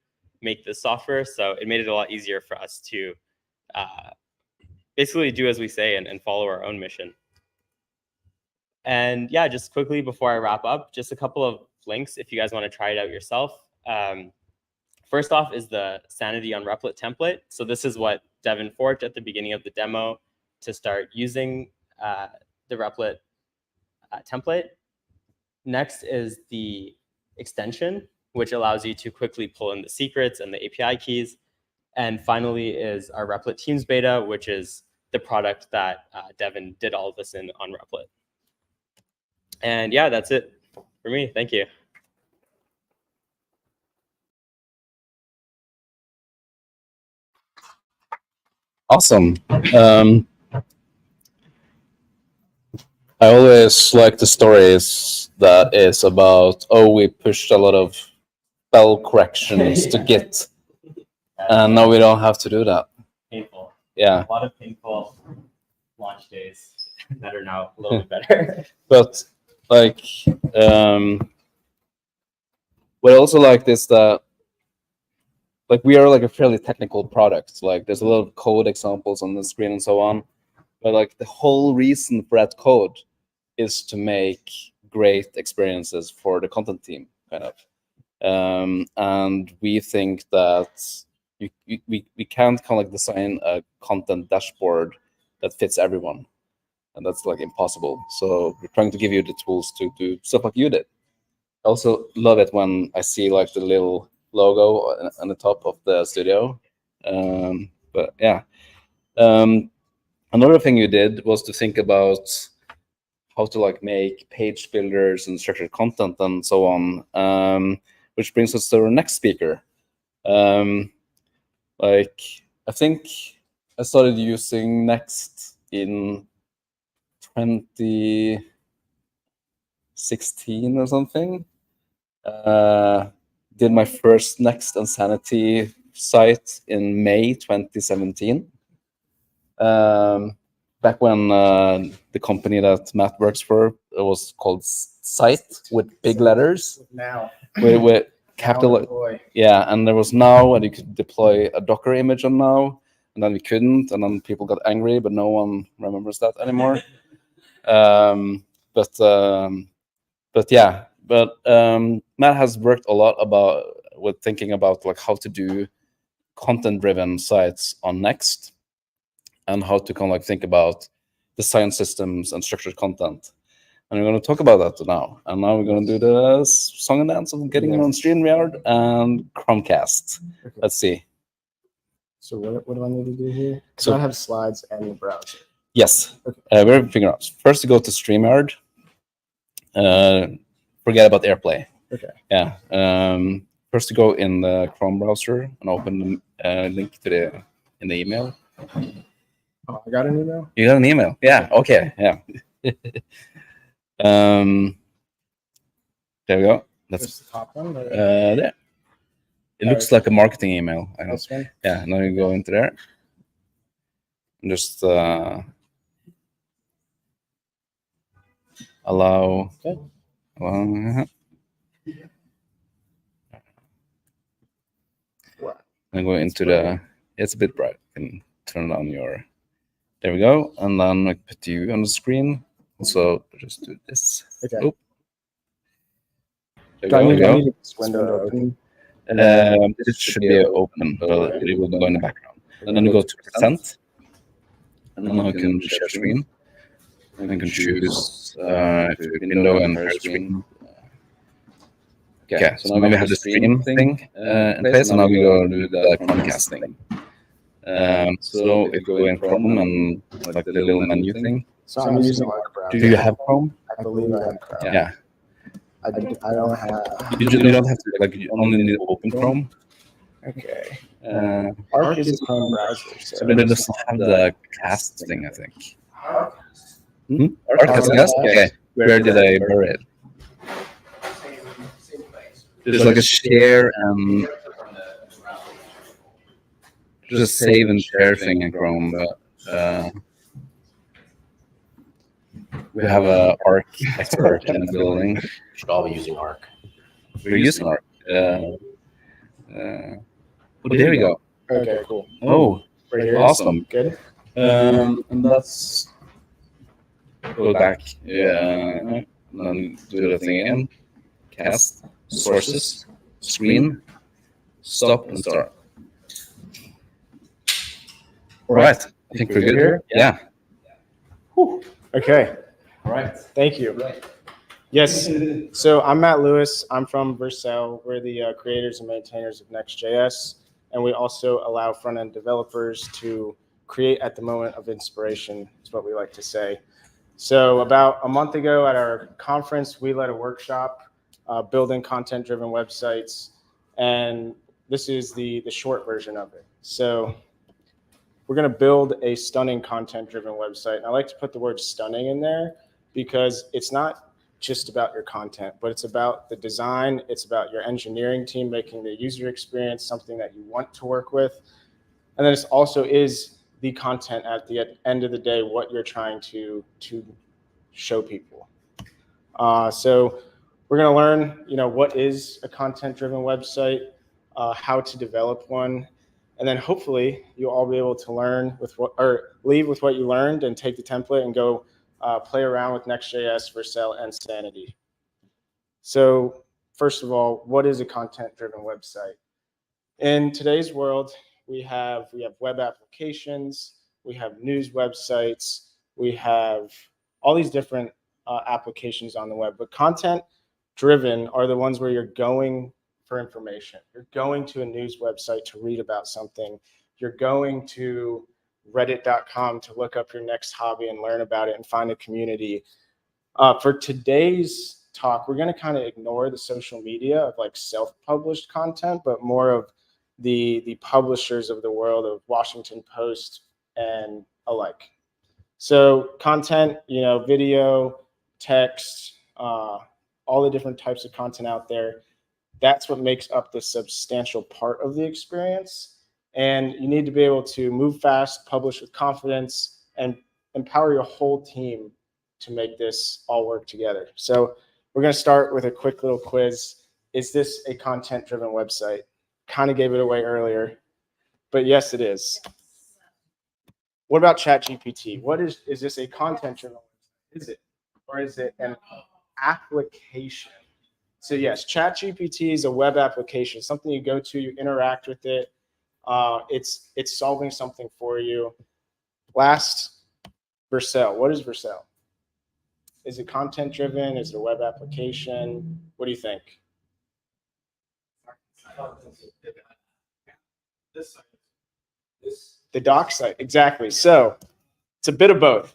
make this software. So it made it a lot easier for us to basically do as we say and follow our own mission. And yeah, just quickly before I wrap up, just a couple of links if you guys want to try it out yourself. First off is the Sanity on Replit template. So this is what Devin forked at the beginning of the demo to start using the Replit template. Next is the extension, which allows you to quickly pull in the secrets and the API keys. And finally is our Replit Teams beta, which is the product that Devin did all of this in on Replit. And yeah, that's it for me. Thank you. Awesome. I always like the stories that is about, oh, we pushed a lot of spell corrections to Git, and now we don't have to do that. Painful. Yeah. A lot of painful launch days that are now a little bit better. But like, what I also like is that, like, we are like a fairly technical product. Like, there's a lot of code examples on the screen and so on. But like, the whole reason for that code is to make great experiences for the content team, kind of. And we think that we can't kind of like design a content dashboard that fits everyone, and that's like impossible. So we're trying to give you the tools to do stuff like you did. I also love it when I see like the little logo on the top of the studio. But yeah, another thing you did was to think about how to like make page builders and structured content and so on, which brings us to our next speaker. Like I think I started using Next in 2016 or something. Did my first Next and Sanity site in May 2017. Back when the company that Matt works for was called Site with big letters. Now. With capital. Yeah, and there was Now, and you could deploy a Docker image on Now, and then we couldn't, and then people got angry, but no one remembers that anymore. But Matt has worked a lot with thinking about like how to do content-driven sites on Next, and how to kind of like think about design systems and structured content. And we're going to talk about that now. And now we're going to do the song and dance of getting on StreamYard and Chromecast. Okay. Let's see. So what do I need to do here? So I have slides and the browser. Yes. Okay. We're figuring out. First, to go to StreamYard. Forget about AirPlay. Okay. Yeah. First, to go in the Chrome browser and open the link to in the email. Oh, I got an email? You got an email? Yeah. Okay. Yeah. There we go. That's the top one. There. It looks like a marketing email. I know. This one? Yeah. Now you go into there. And just allow. Okay. And go into the. It's a bit bright. You can turn on your. There we go. And then I put you on the screen. Also, just do this. Okay. Oh. There we go. This window open. It should be open, but it will go in the background. And then you go to present. And then you can share screen. And you can choose window and share screen. Okay, so now we have the stream thing in place, and now we go do the Chromecast thing. So if you go in Chrome and like the little menu thing. So I'm using our browser. Do you have Chrome? I believe I have Chrome. Yeah. I don't have. You don't have to, like, you only need to open Chrome. Okay. Arc is a Chrome browser. So But it doesn't have the cast thing, I think. Arc has a cast? Okay. Where did I bury it? There's like a share and just save and share thing in Chrome, but we have a Arc expert in the building. Should all be using Arc. We're using Arc. Oh, there we go. Okay, cool. Oh, Right here. awesome. Good. And that's go back. Yeah, and then do the thing again. Cast, sources, screen, stop, and start. All right. I think we're good here. Yeah. Okay. All right. Thank you. Yes. So I'm Matt Lewis. I'm from Vercel. We're the creators and maintainers of Next.js. And we also allow front-end developers to create at the moment of inspiration, is what we like to say. So about a month ago at our conference, we led a workshop building content-driven websites. And this is the short version of it. So we're going to build a stunning content-driven website. And I like to put the word stunning in there because it's not just about your content, but it's about the design. It's about your engineering team making the user experience something that you want to work with. And then it also is the content at the end of the day, what you're trying to show people. So we're going to learn, what is a content-driven website, how to develop one, and then hopefully you'll all be able to leave with what you learned and take the template and go play around with Next.js, Vercel, and Sanity. So first of all, what is a content-driven website? In today's world, we have web applications, we have news websites, we have all these different applications on the web. But content driven are the ones where you're going for information. You're going to a news website to read about something. You're going to reddit.com to look up your next hobby and learn about it and find a community. For today's talk, we're going to kind of ignore the social media of like self-published content, but more of the publishers of the world of Washington Post and alike. So content, video, text, all the different types of content out there, that's what makes up the substantial part of the experience. And you need to be able to move fast, publish with confidence, and empower your whole team to make this all work together. So we're going to start with a quick little quiz. Is this a content-driven website? Kind of gave it away earlier, but yes, it is. What about ChatGPT? Is this a content-driven website? Is it? Or is it an application? So yes, ChatGPT is a web application, something you go to, you interact with it. It's solving something for you. Last, Vercel. What is Vercel? Is it content driven? Is it a web application? What do you think? The doc site, exactly. So it's a bit of both.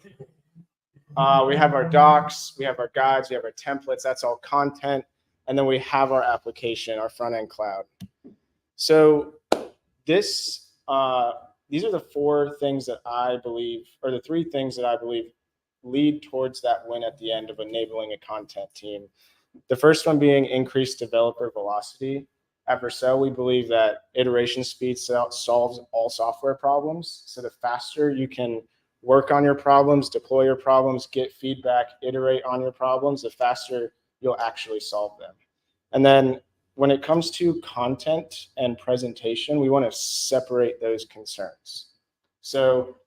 We have our docs, we have our guides, we have our templates. That's all content. And then we have our application, our front end cloud. So these are the four things that I believe, or the three things that I believe lead towards that win at the end of enabling a content team. The first one being increased developer velocity. At Vercel, we believe that iteration speed solves all software problems. So the faster you can work on your problems, deploy your problems, get feedback, iterate on your problems, the faster you'll actually solve them. And then when it comes to content and presentation, we want to separate those concerns. So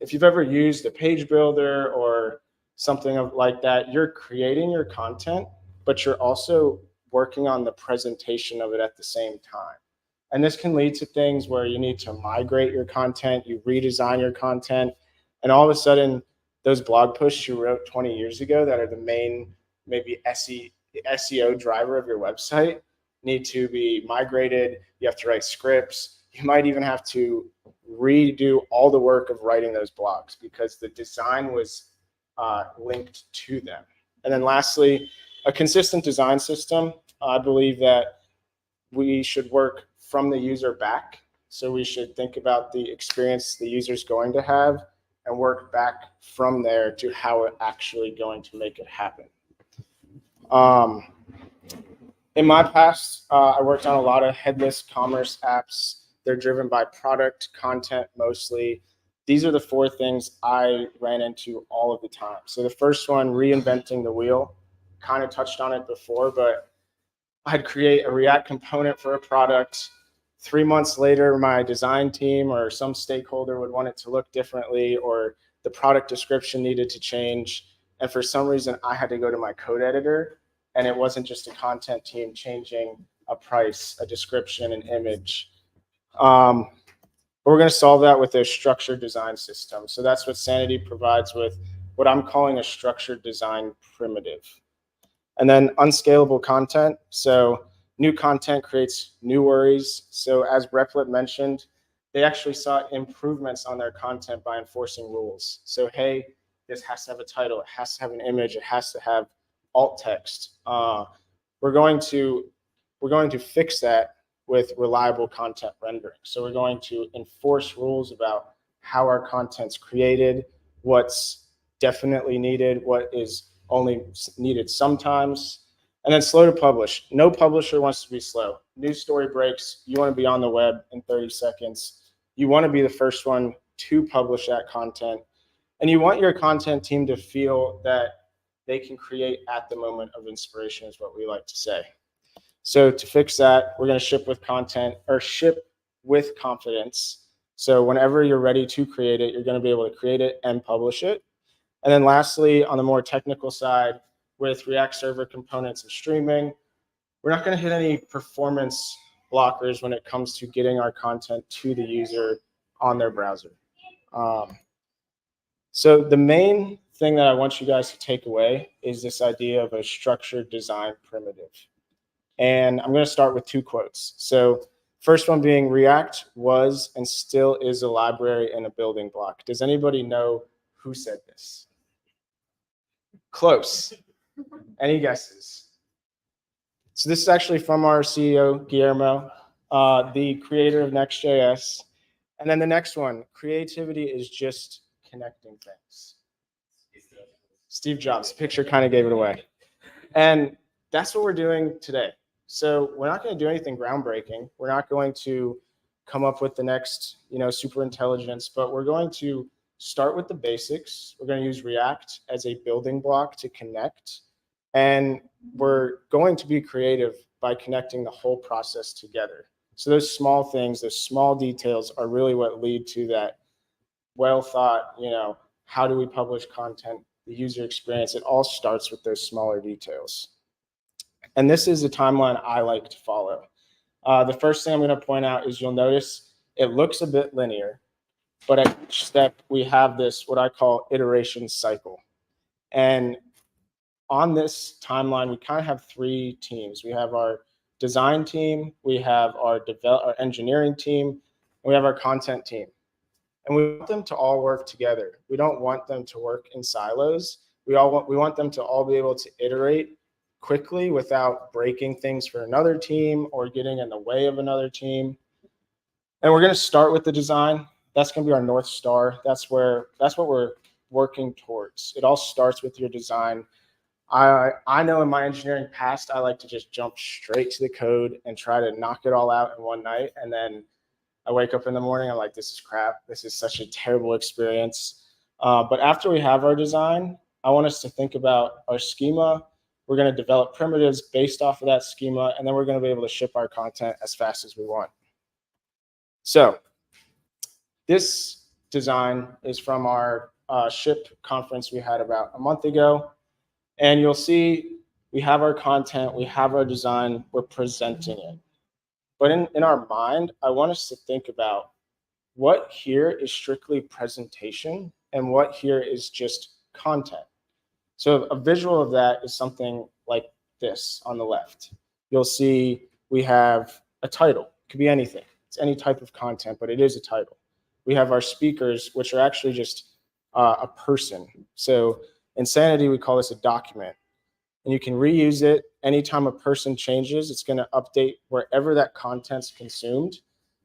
if you've ever used a page builder or something like that, you're creating your content, but you're also working on the presentation of it at the same time. And this can lead to things where you need to migrate your content, you redesign your content, and all of a sudden those blog posts you wrote 20 years ago that are the main maybe SEO driver of your website need to be migrated. You have to write scripts. You might even have to redo all the work of writing those blogs because the design was linked to them. And then lastly, a consistent design system. I believe that we should work from the user back. So we should think about the experience the user's going to have and work back from there to how it's actually going to make it happen. In my past, I worked on a lot of headless commerce apps. They're driven by product content mostly. These are the four things I ran into all of the time. So the first one, reinventing the wheel, kind of touched on it before, but I'd create a React component for a product. 3 months later, my design team or some stakeholder would want it to look differently, or the product description needed to change. And for some reason, I had to go to my code editor, and it wasn't just a content team changing a price, a description, an image. We're going to solve that with a structured design system. So that's what Sanity provides with what I'm calling a structured design primitive. And then unscalable content. So new content creates new worries. So as Replit mentioned, they actually saw improvements on their content by enforcing rules. So, hey, this has to have a title, it has to have an image, it has to have alt text. We're going to fix that with reliable content rendering. So we're going to enforce rules about how our content's created, what's definitely needed, what is only needed sometimes, and then slow to publish. No publisher wants to be slow. News story breaks, you want to be on the web in 30 seconds. You want to be the first one to publish that content. And you want your content team to feel that they can create at the moment of inspiration is what we like to say. So to fix that, we're going to ship with content or ship with confidence. So whenever you're ready to create it, you're going to be able to create it and publish it. And then lastly, on the more technical side, with React Server components and streaming, we're not going to hit any performance blockers when it comes to getting our content to the user on their browser. So the main thing that I want you guys to take away is this idea of a structured design primitive. And I'm going to start with 2 quotes. So first one being, React was and still is a library and a building block. Does anybody know who said this? Close. Any guesses? So this is actually from our CEO, Guillermo, the creator of Next.js. And then the next one, creativity is just connecting things. Steve Jobs, picture kind of gave it away. And that's what we're doing today. So we're not going to do anything groundbreaking. We're not going to come up with the next, super intelligence, but we're going to start with the basics. We're going to use React as a building block to connect. And we're going to be creative by connecting the whole process together. So those small things, those small details are really what lead to that well thought, how do we publish content, the user experience. It all starts with those smaller details. And this is a timeline I like to follow. The first thing I'm going to point out is you'll notice it looks a bit linear, but at each step we have this, what I call iteration cycle. And on this timeline, we kind of have 3 teams. We have our design team, we have our engineering team, and we have our content team. And we want them to all work together. We don't want them to work in silos. We want them to all be able to iterate quickly without breaking things for another team or getting in the way of another team. And we're going to start with the design. That's going to be our North Star. That's what we're working towards. It all starts with your design. I know in my engineering past, I like to just jump straight to the code and try to knock it all out in one night. And then I wake up in the morning, I'm like, this is crap. This is such a terrible experience. But after we have our design, I want us to think about our schema. We're going to develop primitives based off of that schema, and then we're going to be able to ship our content as fast as we want. So this design is from our ship conference we had about a month ago. And you'll see we have our content, we have our design, we're presenting it. But in our mind, I want us to think about what here is strictly presentation and what here is just content. So a visual of that is something like this on the left. You'll see we have a title. It could be anything. It's any type of content, but it is a title. We have our speakers, which are actually just a person. So in Sanity, we call this a document. And you can reuse it anytime a person changes. It's going to update wherever that content's consumed.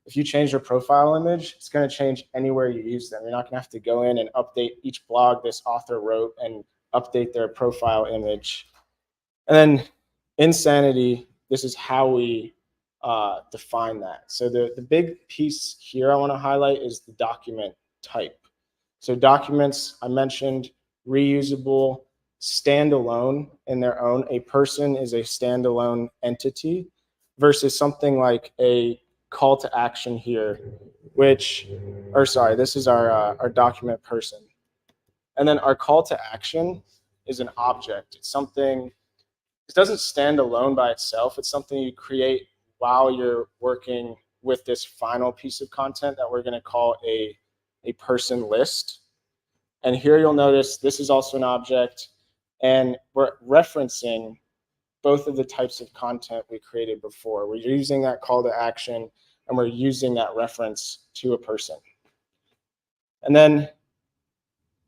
If you change your profile image, it's going to change anywhere you use them. You're not going to have to go in and update each blog this author wrote and update their profile image. And then in Sanity, this is how we define that. So the big piece here I want to highlight is the document type. So documents, I mentioned, reusable, standalone in their own. A person is a standalone entity versus something like a call to action here, this is our document person. And then our call to action is an object. It's something, it doesn't stand alone by itself. It's something you create while you're working with this final piece of content that we're going to call a person list. And here you'll notice this is also an object, and we're referencing both of the types of content we created before. We're using that call to action, and we're using that reference to a person. And then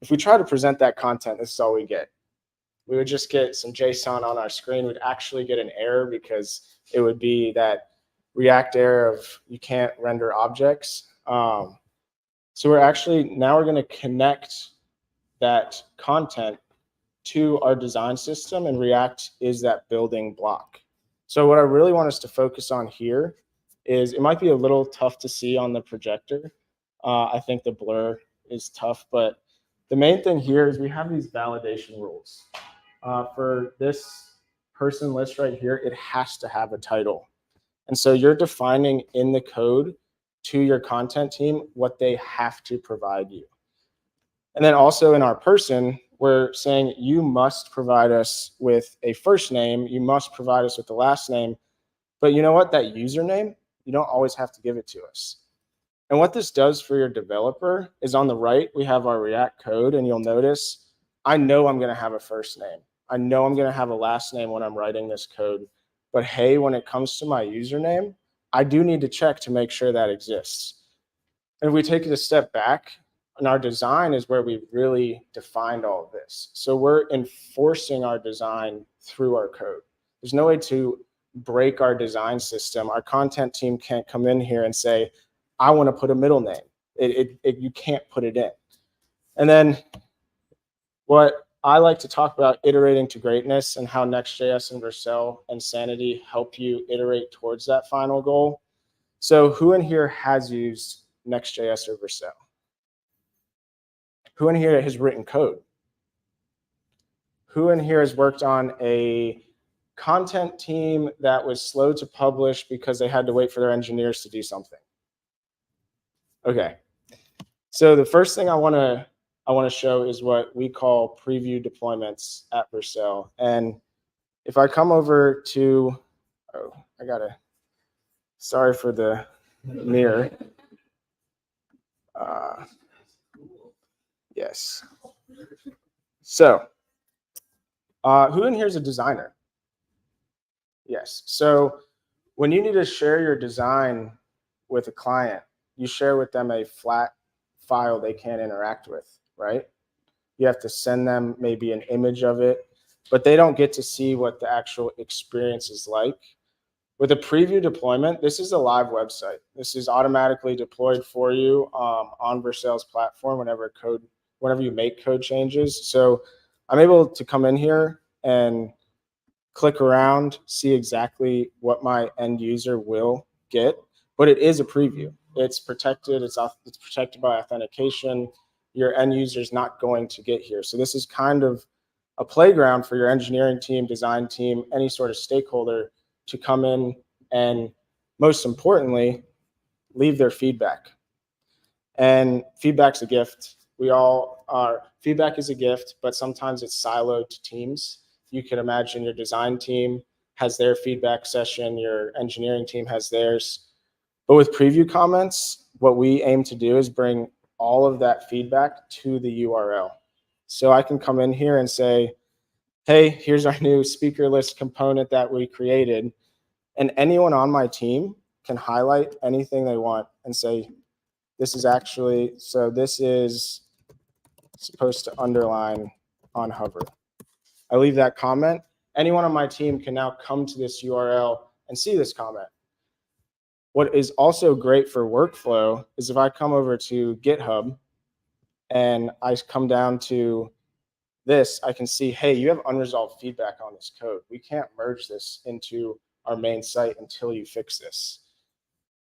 if we try to present that content, this is all we get. We would just get some JSON on our screen. We'd actually get an error because it would be that React error of you can't render objects. So we're going to connect that content to our design system, and React is that building block. So what I really want us to focus on here is, it might be a little tough to see on the projector. I think the blur is tough, but the main thing here is we have these validation rules. For this person list right here, it has to have a title. And so you're defining in the code to your content team what they have to provide you. And then also in our person, we're saying you must provide us with a first name, you must provide us with the last name, but you know what, that username, You don't always have to give it to us. And what this does for your developer is on the right, we have our React code, and you'll notice, I know I'm going to have a first name. I know I'm going to have a last name when I'm writing this code. But hey, when it comes to my username, I do need to check to make sure that exists. And if we take it a step back, and our design is where we really defined all of this. So we're enforcing our design through our code. There's no way to break our design system. Our content team can't come in here and say, I want to put a middle name. You can't put it in. And then what I like to talk about, iterating to greatness, and how Next.js and Vercel and Sanity help you iterate towards that final goal. So who in here has used Next.js or Vercel? Who in here has written code? Who in here has worked on a content team that was slow to publish because they had to wait for their engineers to do something? Okay. So the first thing I want to show is what we call preview deployments at Vercel. And if I come over to, sorry for the mirror. Yes. So who in here is a designer? Yes. So when you need to share your design with a client, you share with them a flat file they can't interact with, right? You have to send them maybe an image of it, but they don't get to see what the actual experience is like. With a preview deployment, this is a live website. This is automatically deployed for you on Vercel's platform whenever you make code changes. So I'm able to come in here and click around, see exactly what my end user will get, but it is a preview. It's protected. It's protected by authentication. Your end user is not going to get here. So this is kind of a playground for your engineering team, design team, any sort of stakeholder to come in and, most importantly, leave their feedback. And feedback's a gift. Feedback is a gift, but sometimes it's siloed to teams. You can imagine your design team has their feedback session, your engineering team has theirs. But with preview comments, what we aim to do is bring all of that feedback to the URL. So I can come in here and say, hey, here's our new speaker list component that we created. And anyone on my team can highlight anything they want and say, this is supposed to underline on hover. I leave that comment. Anyone on my team can now come to this URL and see this comment. What is also great for workflow is if I come over to GitHub and I come down to this, I can see, hey, you have unresolved feedback on this code. We can't merge this into our main site until you fix this.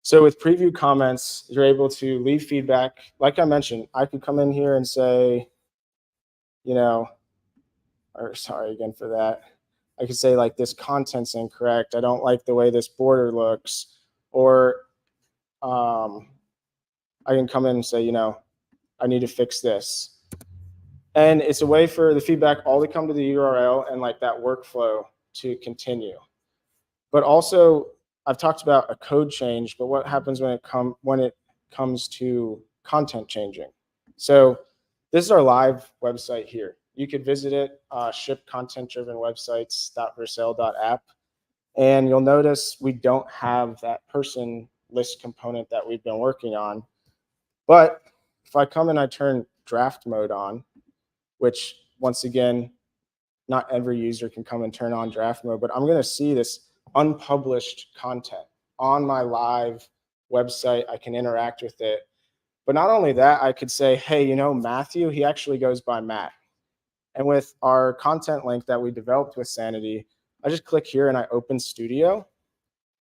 So with preview comments, you're able to leave feedback. Like I mentioned, I could come in here and say, sorry again for that. I could say like, this content's incorrect. I don't like the way this border looks. Or I can come in and say, I need to fix this. And it's a way for the feedback all to come to the URL and like that workflow to continue. But also, I've talked about a code change, but what happens when it comes to content changing? So this is our live website here. You could visit it, ship content-driven websites.vercel.app. And you'll notice we don't have that person list component that we've been working on. But if I come and I turn draft mode on, which once again, not every user can come and turn on draft mode, but I'm going to see this unpublished content on my live website. I can interact with it. But not only that, I could say, hey, Matthew, he actually goes by Matt. And with our content link that we developed with Sanity, I just click here and I open Studio,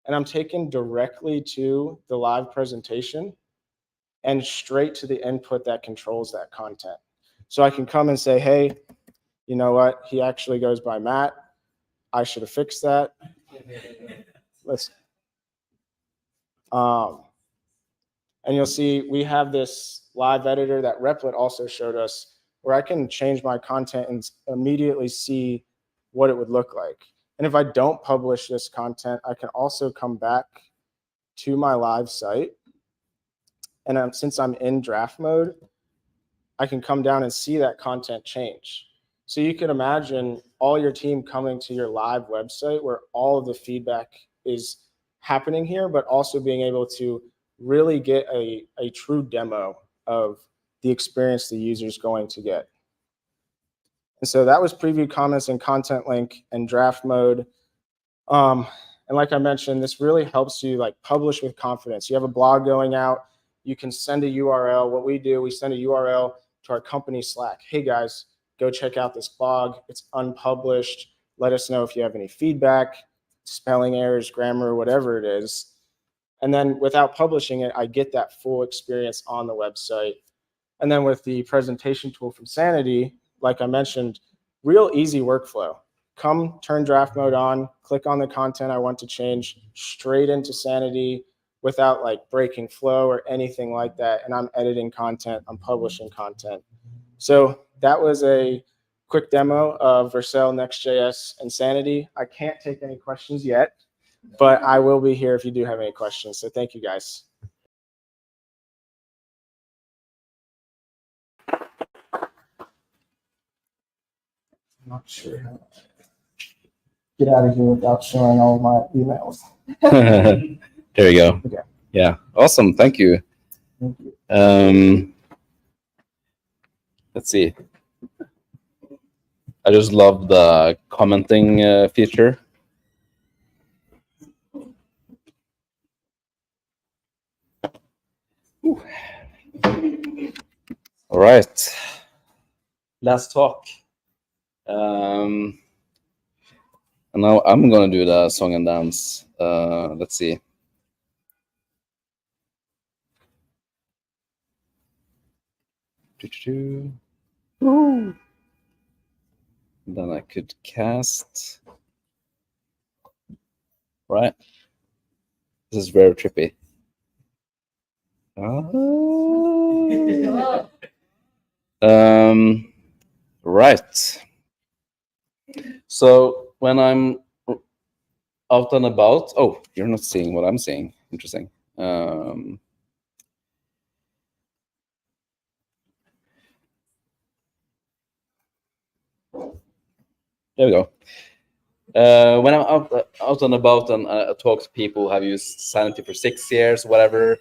and I'm taken directly to the live presentation and straight to the input that controls that content. So I can come and say, hey, you know what? He actually goes by Matt. I should have fixed that. And you'll see we have this live editor that Replit also showed us, where I can change my content and immediately see what it would look like. And if I don't publish this content, I can also come back to my live site. And since I'm in draft mode, I can come down and see that content change. So you can imagine all your team coming to your live website where all of the feedback is happening here, but also being able to really get a true demo of the experience the user is going to get. And so that was preview comments and content link and draft mode. And like I mentioned, this really helps you like publish with confidence. You have a blog going out, you can send a URL. What we do, we send a URL to our company Slack. Hey guys, go check out this blog. It's unpublished. Let us know if you have any feedback, spelling errors, grammar, whatever it is. And then without publishing it, I get that full experience on the website. And then with the presentation tool from Sanity, like I mentioned, real easy workflow. Come turn draft mode on, click on the content I want to change, straight into Sanity without like breaking flow or anything like that. And I'm editing content, I'm publishing content. So that was a quick demo of Vercel, Next.js, and Sanity. I can't take any questions yet, but I will be here if you do have any questions. So thank you guys. I'm not sure how to get out of here without showing all my emails. There you go. Okay. Yeah, awesome. Thank you. Thank you. Let's see. I just love the commenting feature. Ooh. All right. Last talk. And now I'm gonna do the song and dance. Let's see. Ooh. Then I could cast. Right. This is very trippy. Right. So when I'm out and about, oh, you're not seeing what I'm seeing. Interesting. There we go. When I'm out and about and talk to people who have used Sanity for 6 years, whatever,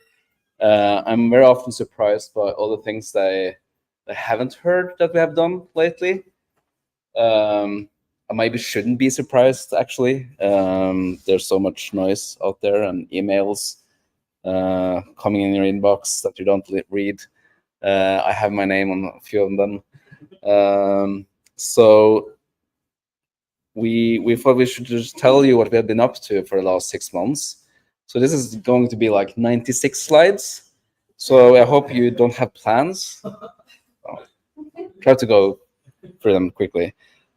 I'm very often surprised by all the things they haven't heard that we have done lately. I maybe shouldn't be surprised, actually. There's so much noise out there and emails coming in your inbox that you don't read. I have my name on a few of them. So we thought we should just tell you what we have been up to for the last 6 months. So this is going to be like 96 slides. So I hope you don't have plans. Try to go through them quickly.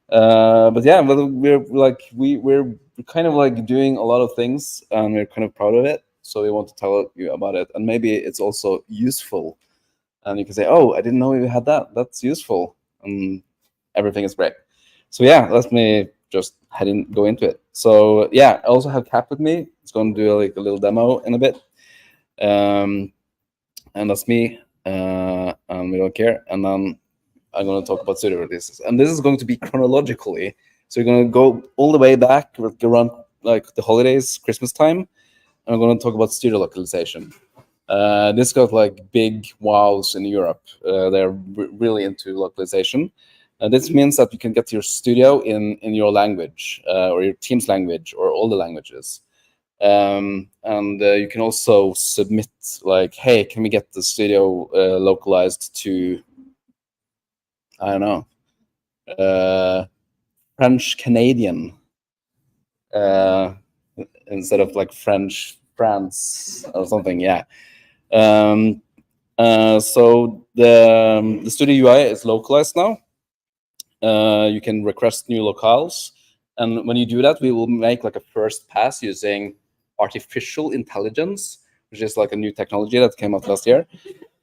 But yeah, we're kind of like doing a lot of things, and we're kind of proud of it. So we want to tell you about it, and maybe it's also useful. And you can say, "Oh, I didn't know you had that. That's useful." And everything is great. So yeah, let me just go into it. So yeah, I also have Cap with me. It's going to do like a little demo in a bit, and that's me. And we don't care. And then I'm going to talk about studio releases, and this is going to be chronologically. So we're going to go all the way back around like the holidays, Christmas time, and I'm going to talk about studio localization. This got like big wows in Europe. They're really into localization. This means that you can get your studio in your language or your team's language or all the languages. And you can also submit like, hey, can we get the studio localized to, I don't know, French Canadian instead of like French France or something. Yeah. So the studio UI is localized now. You can request new locales, and when you do that, we will make like a first pass using artificial intelligence, which is like a new technology that came out last year.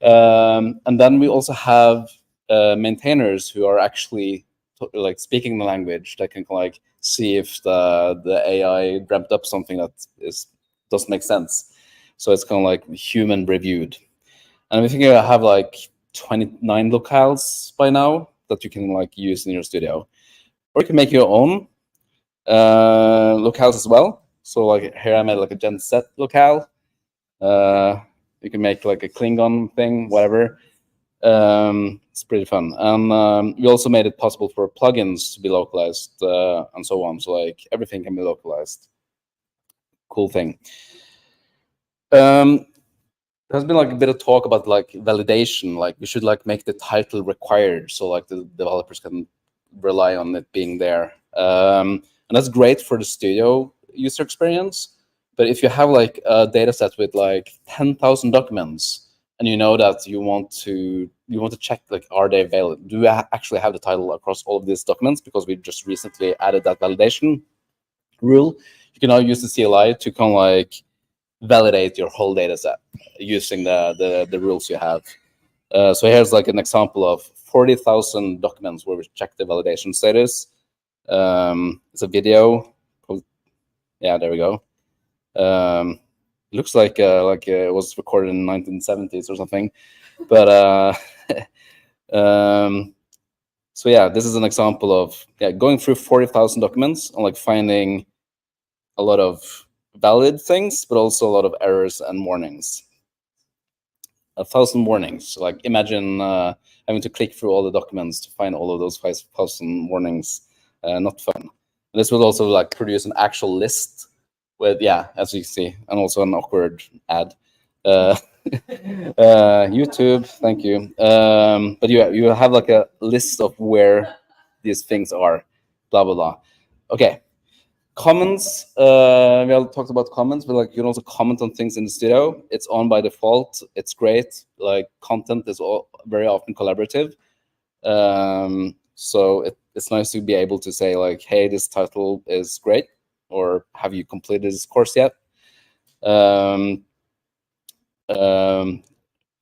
And then we also have maintainers who are actually like speaking the language that can like see if the AI dreamt up something that doesn't make sense. So it's kind of like human reviewed. And I think you have like 29 locales by now that you can like use in your studio, or you can make your own locales as well. So like here I made like a Gen Z locale. You can make like a Klingon thing, whatever. It's pretty fun. And we also made it possible for plugins to be localized and so on. So like everything can be localized. Cool thing. There's been like a bit of talk about like validation. Like we should like make the title required, so like the developers can rely on it being there. And that's great for the studio user experience. But if you have like a data set with like 10,000 documents, and you know that you want to check like, are they valid? Do we actually have the title across all of these documents? Because we just recently added that validation rule. You can now use the CLI to kind of like validate your whole data set using the rules you have. So here's like an example of 40,000 documents where we check the validation status. It's a video. Yeah, there we go. Looks like it was recorded in the 1970s or something. But so yeah, this is an example of going through 40,000 documents and like finding a lot of valid things, but also a lot of errors and warnings. 1,000 warnings. Like imagine having to click through all the documents to find all of those 5,000 warnings. Not fun. And this would also like produce an actual list with, as you see, and also an awkward ad. YouTube, thank you. But you have like a list of where these things are, blah, blah, blah. Okay. Comments, we all talked about comments, but like you can also comment on things in the studio. It's on by default. It's great. Like content is very often collaborative. So it's nice to be able to say like, hey, this title is great, or have you completed this course yet?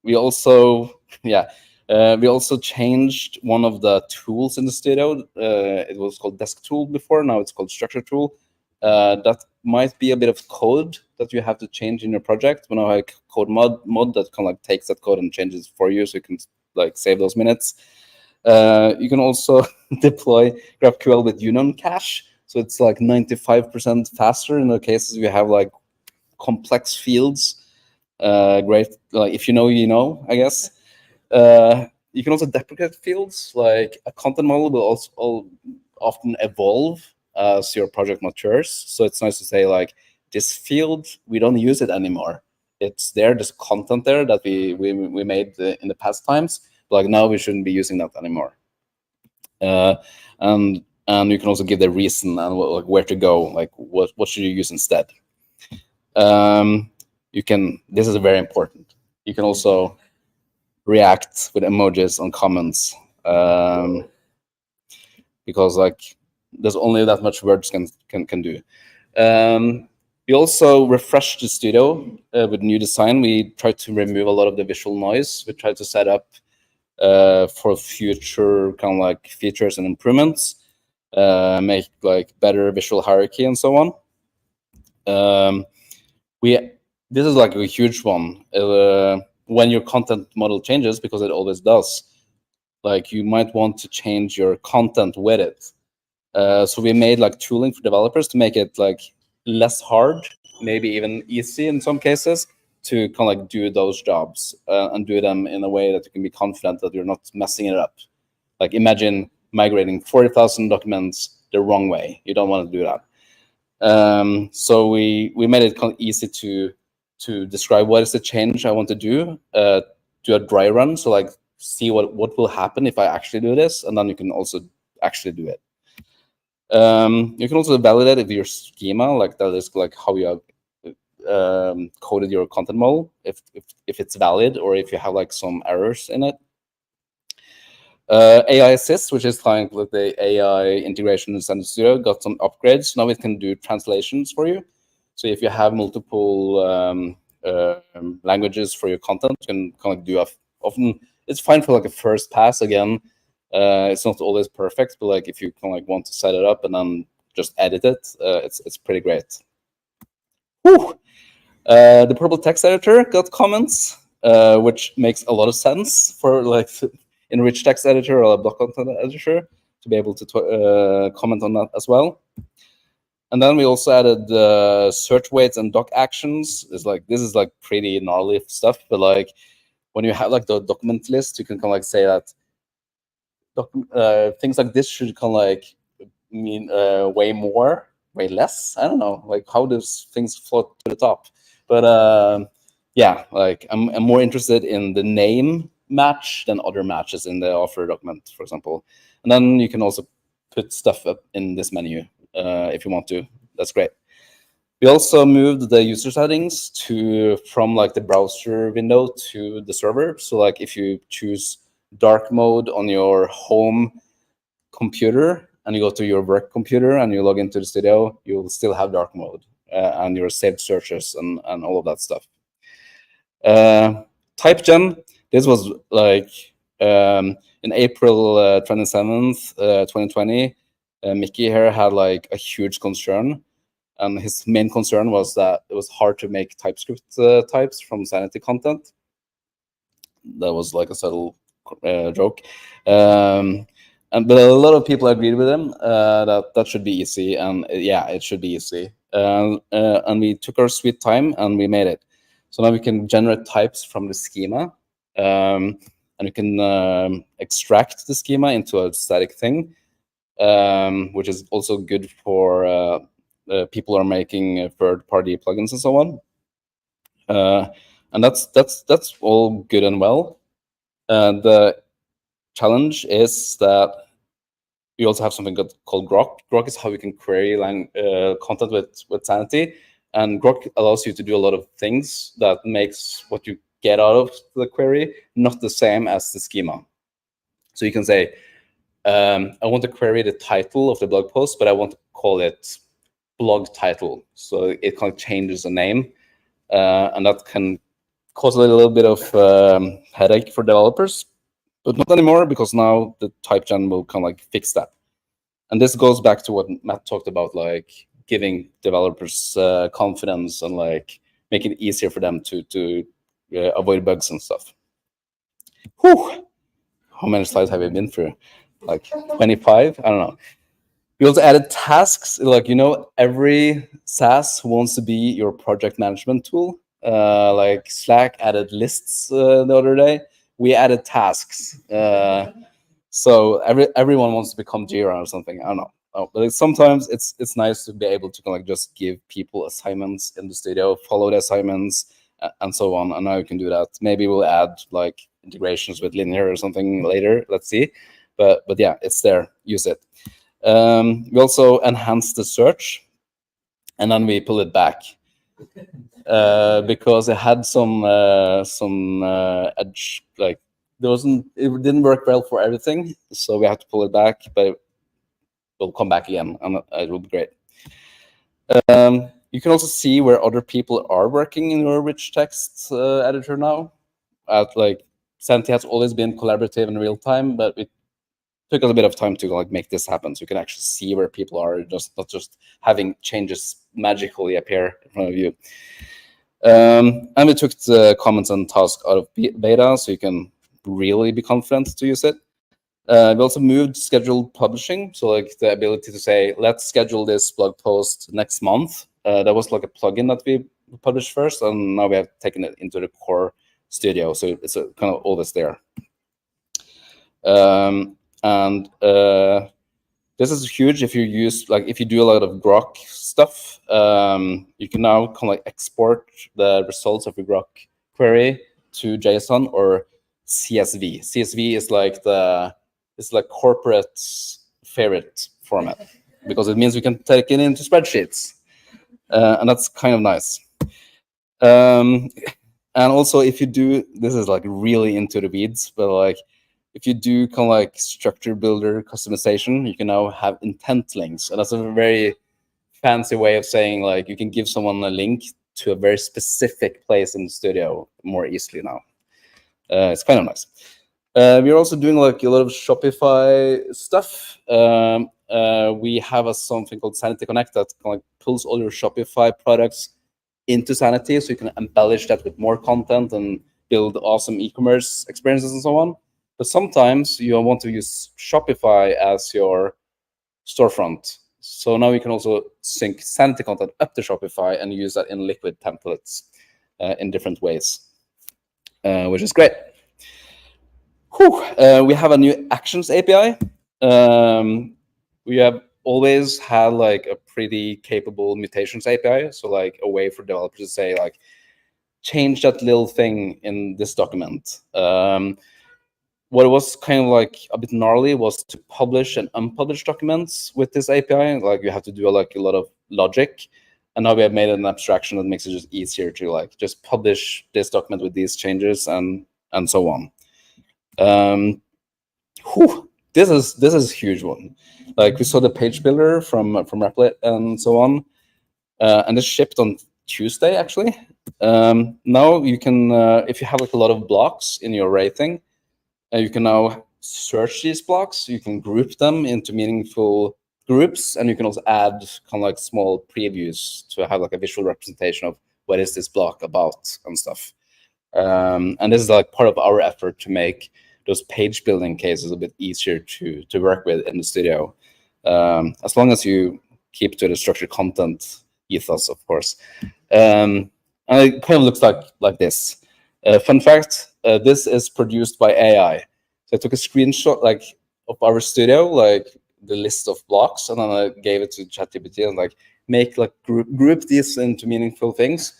We also, we also changed one of the tools in the studio. It was called Desk Tool before. Now it's called Structure Tool. That might be a bit of code that you have to change in your project. We now have a code mod that kind of like takes that code and changes for you, so you can like save those minutes. You can also deploy GraphQL with Union Cache, so it's like 95% faster in the cases you have like complex fields. Great, like if you know, you know, I guess. You can also deprecate fields. Like a content model will also often evolve as your project matures. So it's nice to say like, this field, we don't use it anymore. It's there, there's content there that we made in the past times. But like now we shouldn't be using that anymore. And you can also give the reason and like where to go, like what should you use instead. You can, this is very important. You can also react with emojis on comments, because like there's only that much words can do. We also refreshed the studio with new design. We tried to remove a lot of the visual noise. We tried to set up for future kind of like features and improvements, make like better visual hierarchy and so on. This is like a huge one. When your content model changes, because it always does, like you might want to change your content with it. So we made like tooling for developers to make it like less hard, maybe even easy in some cases, to kind of like do those jobs and do them in a way that you can be confident that you're not messing it up. Like imagine migrating 40,000 documents the wrong way. You don't want to do that. So we made it kind of easy to describe what is the change I want to do a dry run. So like see what will happen if I actually do this, and then you can also actually do it. You can also validate if your schema, like that is like how you have coded your content model, if it's valid or if you have like some errors in it. AI Assist, which is like the AI integration in Sanity Studio, got some upgrades. Now it can do translations for you. So if you have multiple languages for your content, you can kind of do often. It's fine for like a first pass. Again, it's not always perfect, but like if you kind of like want to set it up and then just edit it, it's pretty great. Whew. The purple text editor got comments, which makes a lot of sense for like in rich text editor or a block content editor to be able to comment on that as well. And then we also added search weights and doc actions. This is like pretty gnarly stuff, but like when you have like the document list, you can kind of like say that things like this should kind of like mean way more, way less. I don't know, like how does things float to the top? But yeah, like I'm more interested in the name match than other matches in the offer document, for example. And then you can also put stuff up in this menu if you want to. That's great. We also moved the user settings from like the browser window to the server. So like if you choose dark mode on your home computer and you go to your work computer and you log into the studio, you'll still have dark mode and your saved searches and all of that stuff. Type gen, this was like in April 27th, 2020, Mickey here had like a huge concern. And his main concern was that it was hard to make TypeScript types from Sanity content. That was like a subtle joke. But a lot of people agreed with him that should be easy. And yeah, it should be easy. And we took our sweet time and we made it. So now we can generate types from the schema. And we can extract the schema into a static thing, which is also good for people are making third-party plugins and so on, and that's all good and well. The challenge is that we also have something called Grok. Grok is how you can query content with Sanity, and Grok allows you to do a lot of things that makes what you get out of the query not the same as the schema. So you can say, I want to query the title of the blog post, but I want to call it blog title, so it kind of changes the name, and that can cause a little bit of headache for developers, but not anymore, because now the type gen will kind of like fix that. And this goes back to what Matt talked about, like giving developers confidence and like making it easier for them to avoid bugs and stuff. Whew. How many slides have we been through? Like 25? I don't know. We also added tasks. Like, every SaaS wants to be your project management tool. Like Slack added lists the other day. We added tasks. So everyone wants to become Jira or something. I don't know. But sometimes it's nice to be able to kind of like just give people assignments in the studio, follow the assignments, and so on. And now you can do that. Maybe we'll add like integrations with Linear or something later. Let's see. But yeah, it's there. Use it. We also enhanced the search, and then we pull it back because it had some edge. Like it didn't work well for everything, so we had to pull it back. But we'll come back again, and it will be great. You can also see where other people are working in your rich text editor now. Like Sanity has always been collaborative in real time, but it took a bit of time to like make this happen, so you can actually see where people are, not just having changes magically appear in front of you. And we took the comments and tasks out of beta, so you can really be confident to use it. We also moved scheduled publishing, so like the ability to say, let's schedule this blog post next month. That was like a plugin that we published first, and now we have taken it into the core studio, so it's kind of always there. And this is huge if you if you do a lot of Grok stuff. You can now kind of like export the results of your Grok query to JSON or CSV. CSV is like corporate favorite format, because it means we can take it into spreadsheets, and that's kind of nice. And also, if you do, this is like really into the weeds, but like if you do kind of like structure builder customization, you can now have intent links, and that's a very fancy way of saying like you can give someone a link to a very specific place in the studio more easily now. It's kind of nice. We're also doing like a lot of Shopify stuff. We have something called Sanity Connect that kind of like pulls all your Shopify products into Sanity, so you can embellish that with more content and build awesome e-commerce experiences and so on. But sometimes you want to use Shopify as your storefront. So now you can also sync Sanity content up to Shopify and use that in liquid templates in different ways, which is great. We have a new Actions API. We have always had like a pretty capable mutations API, so like a way for developers to say like, change that little thing in this document. What was kind of like a bit gnarly was to publish and unpublish documents with this API. Like you have to do like a lot of logic, and now we have made an abstraction that makes it just easier to like just publish this document with these changes and so on. This is a huge one. Like we saw the page builder from Replit and so on, and this shipped on Tuesday actually. Now you can, if you have like a lot of blocks in your rating, you can now search these blocks. You can group them into meaningful groups, and you can also add kind of like small previews to have like a visual representation of what is this block about and stuff. And this is like part of our effort to make those page building cases a bit easier to work with in the studio, as long as you keep to the structured content ethos, of course. And it kind of looks like this. Fun fact, this is produced by AI. So I took a screenshot like of our studio, like the list of blocks, and then I gave it to ChatGPT and like make like group these into meaningful things.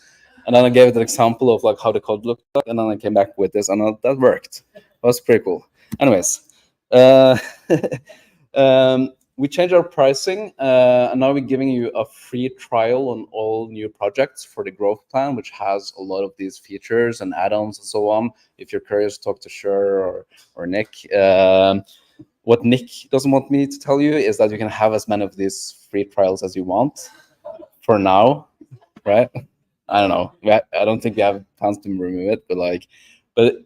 And then I gave it an example of like how the code looked like, and then I came back with this, and that worked. That was pretty cool. Anyways, we changed our pricing, and now we're giving you a free trial on all new projects for the growth plan, which has a lot of these features and add-ons and so on. If you're curious, talk to Sher or Nick. What Nick doesn't want me to tell you is that you can have as many of these free trials as you want for now, right? I don't know. I don't think we have plans to remove it, but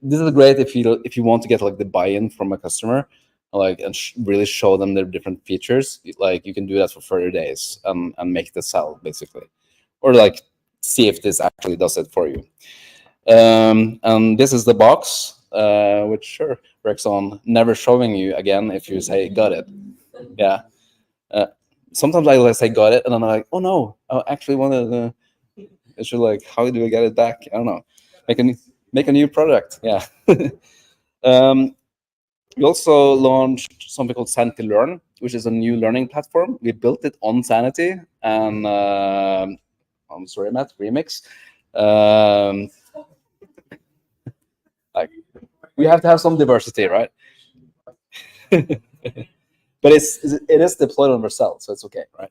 this is great if you want to get like the buy-in from a customer, like and really show them the different features. Like you can do that for 30 days and make the sell basically, or like see if this actually does it for you. And this is the box, which sure works on never showing you again if you say got it. Yeah. Sometimes I say got it, and then I'm like, oh no, I actually wanted to. It's just like, how do we get it back? I don't know. Make a new product. Yeah. We also launched something called Sanity Learn, which is a new learning platform. We built it on Sanity, and I'm sorry, Matt, Remix. Like, we have to have some diversity, right? But it is deployed on Vercel, so it's okay, right?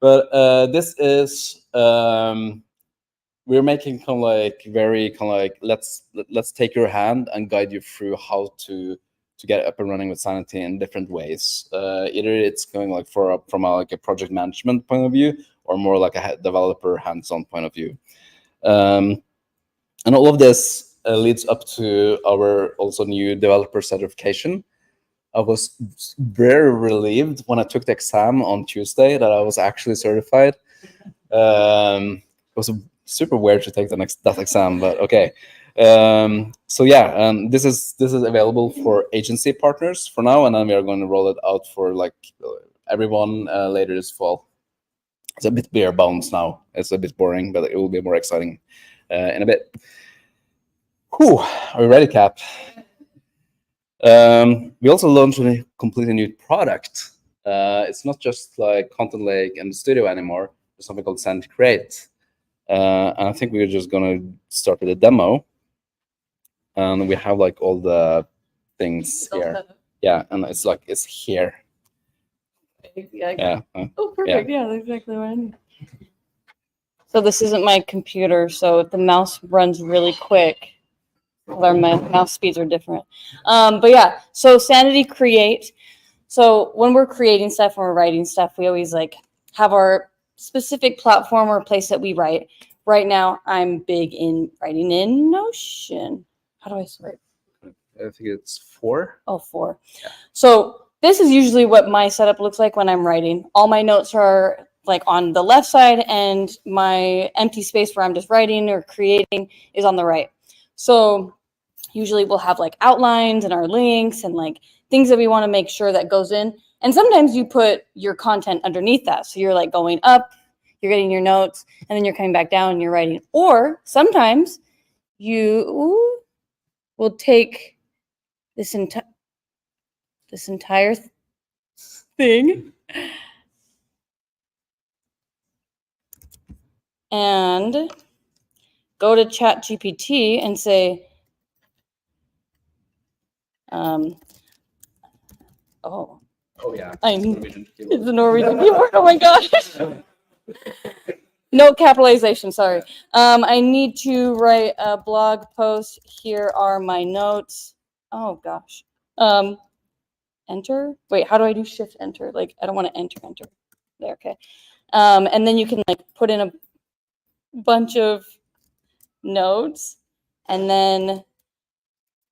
But this is we're making kind of like let's take your hand and guide you through how to get up and running with Sanity in different ways. Either it's going like from a project management point of view, or more like a developer hands-on point of view. And all of this leads up to our also new developer certification. I was very relieved when I took the exam on Tuesday that I was actually certified. It was super weird to take that exam, but okay. So yeah, this is available for agency partners for now, and then we are going to roll it out for like everyone later this fall. It's a bit bare bones now. It's a bit boring, but it will be more exciting in a bit. Whew, are we ready, Cap? We also launched a completely new product. It's not just like Content Lake and Studio anymore. There's something called Sanity Create. And I think we're just gonna start with a demo. And we have like all the things here. Yeah, and it's here. Yeah. Oh, perfect. Yeah, that's exactly what I need. So this isn't my computer, so if the mouse runs really quick, my mouse speeds are different. But yeah, so Sanity Create. So when we're creating stuff, when we're writing stuff, we always like have our specific platform or place that we write. Right now, I'm big in writing in Notion. How do I sort? I think it's 4. Oh, 4. Yeah. So this is usually what my setup looks like when I'm writing. All my notes are like on the left side, and my empty space where I'm just writing or creating is on the right. So usually we'll have like outlines and our links and like things that we want to make sure that goes in. And sometimes you put your content underneath that. So you're like going up, you're getting your notes, and then you're coming back down and you're writing. Or sometimes you will take this entire thing and go to ChatGPT and say, oh yeah. it's Norwegian keyboard. it's a Norwegian keyboard. Oh my gosh. No capitalization, sorry. I need to write a blog post. Here are my notes. Oh gosh. Enter. Wait, how do I do shift enter? Like I don't want to enter. There, okay. And then you can like put in a bunch of notes and then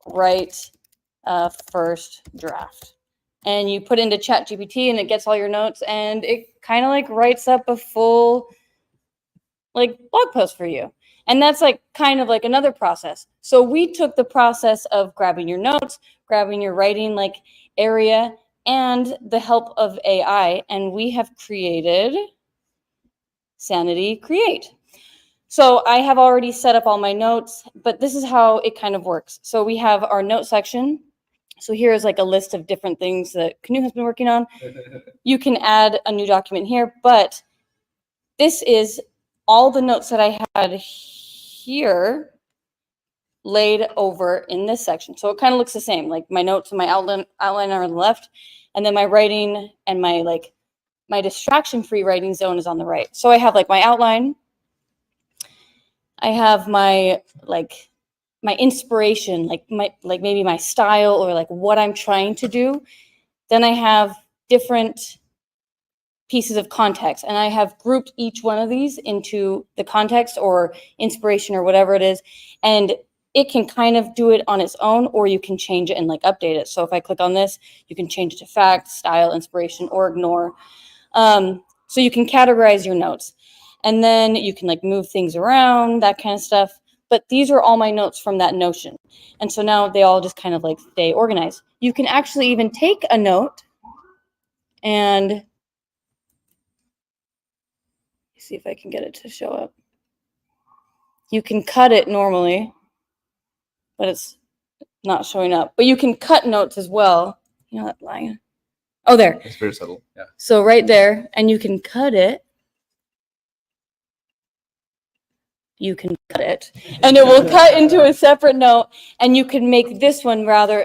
write a first draft. And you put into ChatGPT and it gets all your notes and it kind of like writes up a full like blog post for you. And that's like kind of like another process. So we took the process of grabbing your notes, grabbing your writing like area, and the help of AI, and we have created Sanity Create. So I have already set up all my notes, but this is how it kind of works. So we have our note section. So here is like a list of different things that Canoe has been working on. You can add a new document here, but this is all the notes that I had here laid over in this section. So it kind of looks the same, like my notes and my outline are on the left, and then my writing and my distraction-free writing zone is on the right. So I have like my outline, I have my my inspiration, like maybe my style or like what I'm trying to do. Then I have different pieces of context, and I have grouped each one of these into the context or inspiration or whatever it is, and it can kind of do it on its own, or you can change it and like update it. So if I click on this, you can change it to fact, style, inspiration, or ignore. So you can categorize your notes, and then you can like move things around, that kind of stuff. But these are all my notes from that Notion, and so now they all just kind of like stay organized. You can actually even take a note and see if I can get it to show up. You can cut it normally, but it's not showing up. But you can cut notes as well. You know that line? Oh, there. It's very subtle. Yeah. So right there, and you can cut it. You can cut it, and it will cut into a separate note. And you can make this one rather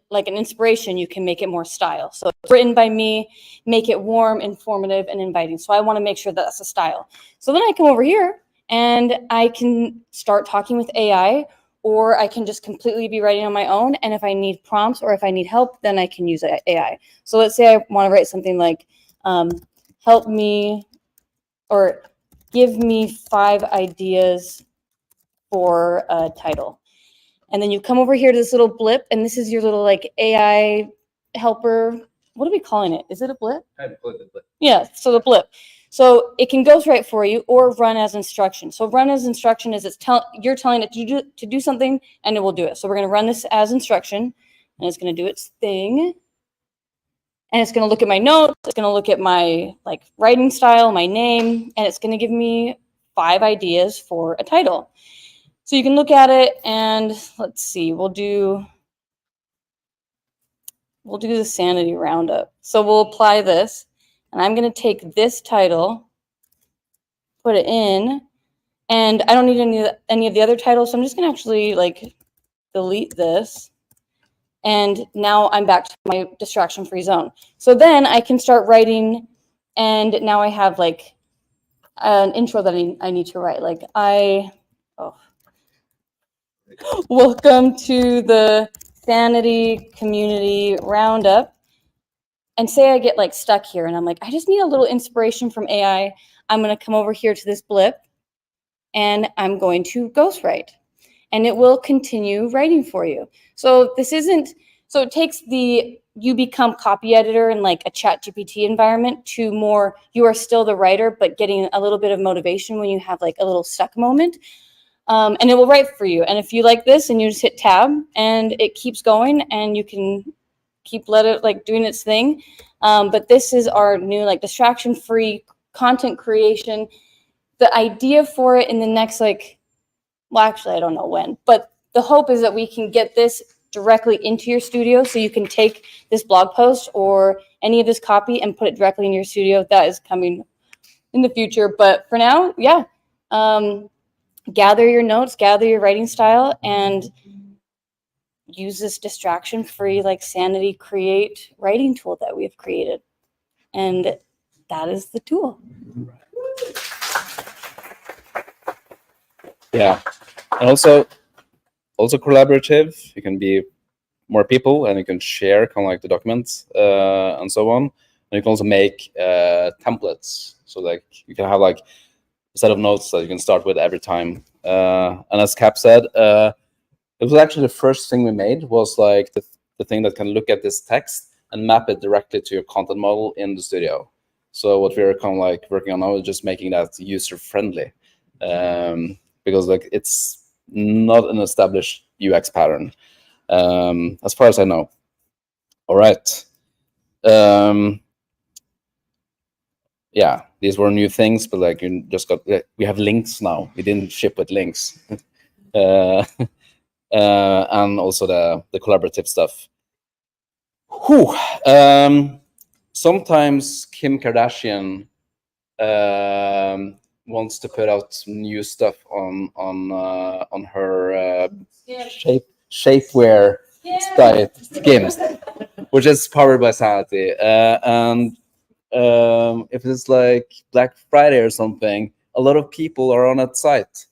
like an inspiration. You can make it more style. So it's written by me, make it warm, informative, and inviting. So I want to make sure that that's a style. So then I come over here and I can start talking with AI, or I can just completely be writing on my own. And if I need prompts or if I need help, then I can use AI. So let's say I want to write something like, help me, or give me 5 ideas for a title. And then you come over here to this little blip, and this is your little like AI helper. What are we calling it? Is it a blip? Yeah, so the blip. So it can ghostwrite for you or run as instruction. So run as instruction is you're telling it to do something, and it will do it. So we're going to run this as instruction, and it's going to do its thing. And it's going to look at my notes. It's going to look at my like writing style, my name, and it's going to give me 5 ideas for a title. So you can look at it, and let's see, we'll do the Sanity Roundup. So we'll apply this, and I'm going to take this title, put it in, and I don't need any of the other titles, so I'm just going to actually like delete this. And now I'm back to my distraction-free zone. So then I can start writing, and now I have like an intro that I need to write. Like welcome to the Sanity Community Roundup. And say I get like stuck here, and I'm like, I just need a little inspiration from AI. I'm going to come over here to this blip, and I'm going to ghostwrite. And it will continue writing for you. So this isn't So it takes you become copy editor in like a chat GPT environment to more, you are still the writer, but getting a little bit of motivation when you have like a little stuck moment. And it will write for you. And if you like this, and you just hit tab and it keeps going, and you can let it like doing its thing. But this is our new like distraction-free content creation. The idea for it in the next well, actually, I don't know when, but the hope is that we can get this directly into your studio, so you can take this blog post or any of this copy and put it directly in your studio. That is coming in the future. But for now, yeah, gather your notes, gather your writing style, and use this distraction-free like Sanity Create writing tool that we have created. And that is the tool. Yeah, and also collaborative. You can be more people, and you can share kind of like the documents and so on. And you can also make templates, so like you can have like a set of notes that you can start with every time. And as Cap said, it was actually the first thing we made was like the thing that can look at this text and map it directly to your content model in the studio. So what we're kind of like working on now is just making that user friendly, because like it's not an established UX pattern, as far as I know. All right. Yeah, these were new things, but like you just got, we have links now. We didn't ship with links. And also the collaborative stuff. Whew. Sometimes Kim Kardashian wants to put out new stuff on her shapewear site, Skims, which is powered by Sanity. And if it's like Black Friday or something, a lot of people are on that site.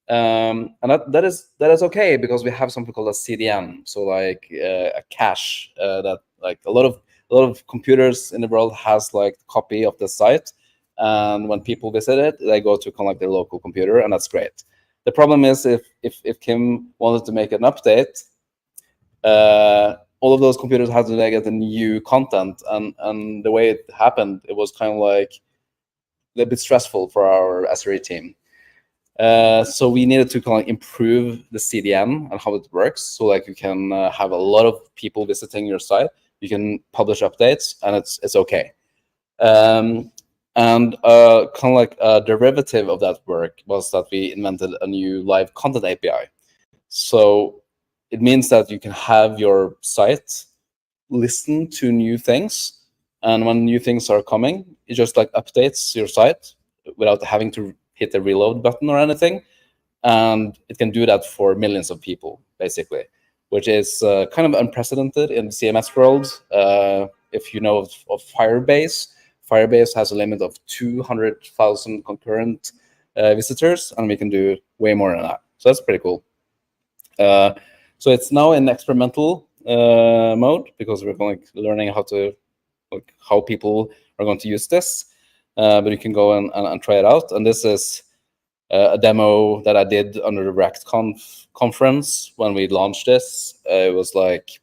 And that is okay, because we have something called a CDN, so like a cache that like a lot of computers in the world has like a copy of the site, and when people visit it, they go to kind of like their local computer, and that's great. The problem is if Kim wanted to make an update, all of those computers had to get the new content, and the way it happened, it was kind of like a little bit stressful for our SRE team. So we needed to kind of improve the CDN and how it works. So like you can have a lot of people visiting your site. You can publish updates, and it's okay. And kind of like a derivative of that work was that we invented a new live content API. So it means that you can have your site listen to new things, and when new things are coming, it just like updates your site without having to hit the reload button or anything. And it can do that for millions of people, basically, which is kind of unprecedented in the CMS world. If you know of Firebase, Firebase has a limit of 200,000 concurrent visitors, and we can do way more than that. So that's pretty cool. So it's now in experimental mode, because we're like learning how people are going to use this. But you can go and try it out. And this is a demo that I did under the ReactConf conference when we launched this. It was like,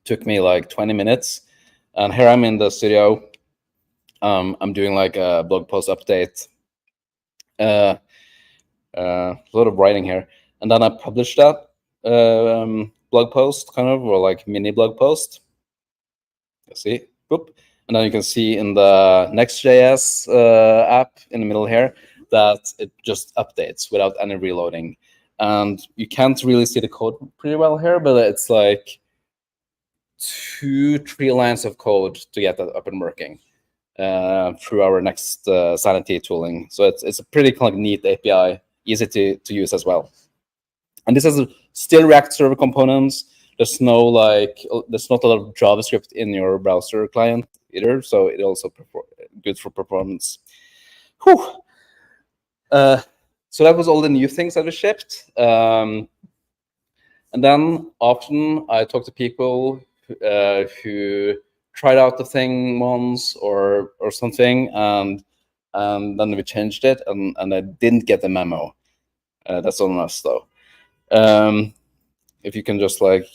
took me like 20 minutes. And here I'm in the studio. I'm doing like a blog post update. A lot of writing here. And then I published that blog post, kind of, or like mini blog post. You see, boop. And then you can see in the Next.js app in the middle here that it just updates without any reloading. And you can't really see the code pretty well here, but it's like 2-3 lines of code to get that up and working through our next Sanity tooling. So it's a pretty kind of neat API, easy to use as well. And this is still React server components. There's not a lot of JavaScript in your browser client either, so it also good for performance. Whew. So that was all the new things that we shipped. And then often I talk to people who tried out the thing once or something, and then we changed it, and I didn't get the memo. That's on us though. If you can just like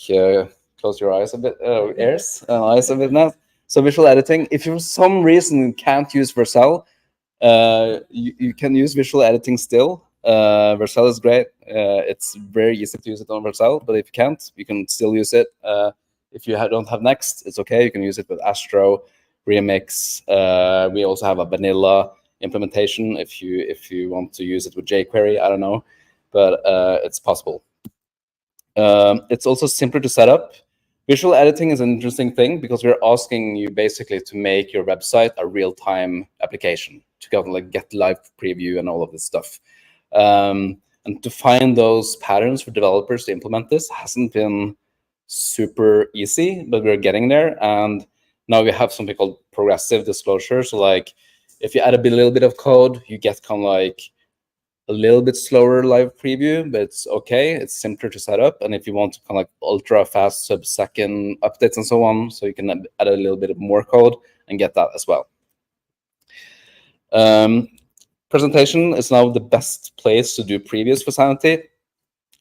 close your eyes a bit, ears and eyes a bit now. So visual editing, if you for some reason can't use Vercel, you can use visual editing still. Vercel is great. It's very easy to use it on Vercel, but if you can't, you can still use it. If you don't have Next, it's okay. You can use it with Astro, Remix. We also have a vanilla implementation if you want to use it with jQuery. I don't know, but it's possible. It's also simpler to set up. Visual editing is an interesting thing because we're asking you basically to make your website a real-time application to get live preview and all of this stuff. And to find those patterns for developers to implement this hasn't been super easy, but we're getting there. And now we have something called progressive disclosure. So like if you add a little bit of code, you get kind of like a little bit slower live preview, but it's okay. It's simpler to set up. And if you want to kind of like ultra fast sub-second updates and so on, so you can add a little bit of more code and get that as well. Presentation is now the best place to do previews for Sanity.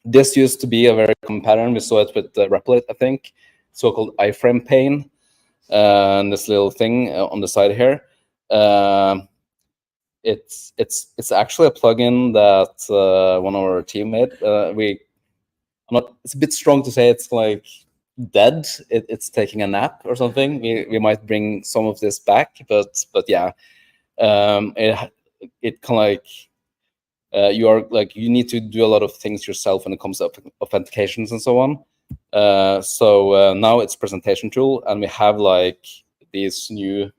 This used to be a very common pattern. We saw it with Replit, I think, so-called iframe pane, and this little thing on the side here. It's actually a plugin that one of our team made. It's a bit strong to say it's like dead. It's taking a nap or something. We might bring some of this back, but yeah, it kind of like you need to do a lot of things yourself when it comes to authentications and so on. So now it's presentation tool, and we have like these new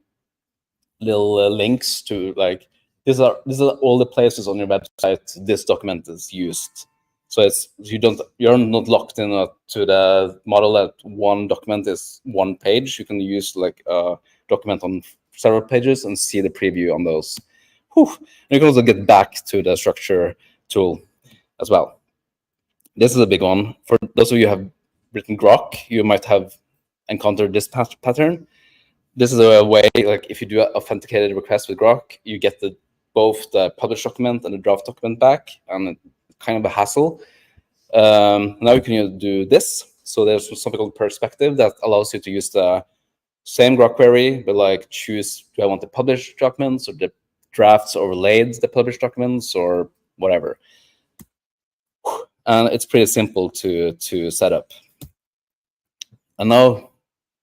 little links to like these are all the places on your website this document is used. So you're not locked in to the model that one document is one page. You can use like a document on several pages and see the preview on those. Whew. And you can also get back to the structure tool as well. This is a big one. For those of you who have written Grok, you might have encountered this pattern. This is a way, like if you do an authenticated request with Grok, you get both the published document and the draft document back, and it's kind of a hassle. Now you can do this. So there's something called perspective that allows you to use the same Grok query, but like choose, do I want the published documents or the drafts overlaid the published documents or whatever. And it's pretty simple to set up. And now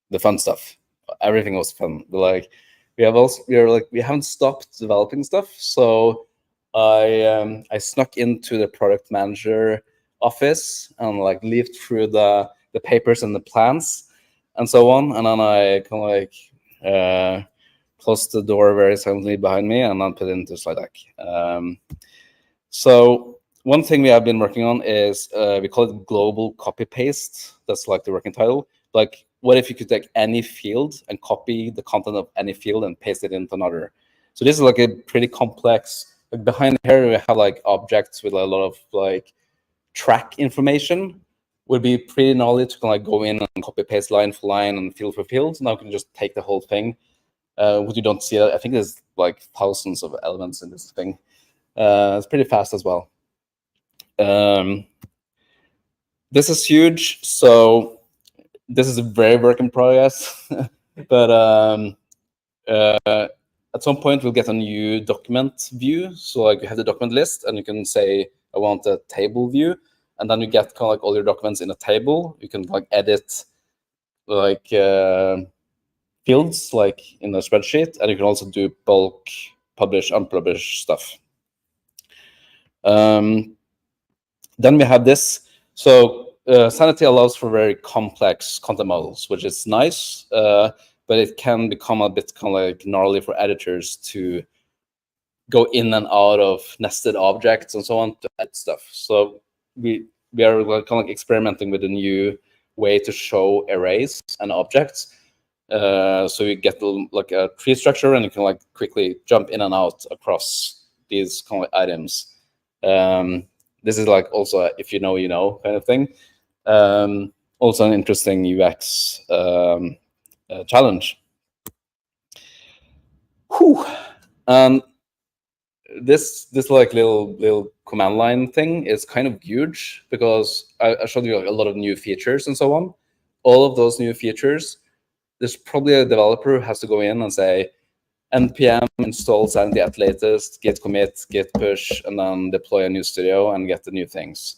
the fun stuff. Everything was fun. Like we haven't stopped developing stuff. So I snuck into the product manager office and like leafed through the papers and the plans and so on. And then I kind of like closed the door very silently behind me and then put it into slide deck. So one thing we have been working on is we call it global copy paste. That's like the working title. Like, what if you could take any field and copy the content of any field and paste it into another? So this is like a pretty complex. Like behind here, we have like objects with a lot of like track information. Would be pretty gnarly to kind of like go in and copy paste line for line and field for field. Now you can just take the whole thing. What you don't see, I think there's like thousands of elements in this thing. It's pretty fast as well. This is huge. So this is a very work in progress, but at some point we'll get a new document view. So like you have the document list and you can say, I want a table view. And then you get kind of like all your documents in a table. You can like edit like fields like in a spreadsheet. And you can also do bulk publish, unpublished stuff. Then we have this. So Sanity allows for very complex content models, which is nice, but it can become a bit kind of like gnarly for editors to go in and out of nested objects and so on to add stuff. So we are kind of like experimenting with a new way to show arrays and objects. So you get like a tree structure, and you can like quickly jump in and out across these kind of items. This is like also a, if you know, you know kind of thing. Also an interesting UX challenge. Whew. This like little command line thing is kind of huge because I showed you like a lot of new features and so on. all of those new features, there's probably a developer who has to go in and say, npm install Sanity at latest, git commit, git push, and then deploy a new studio and get the new things.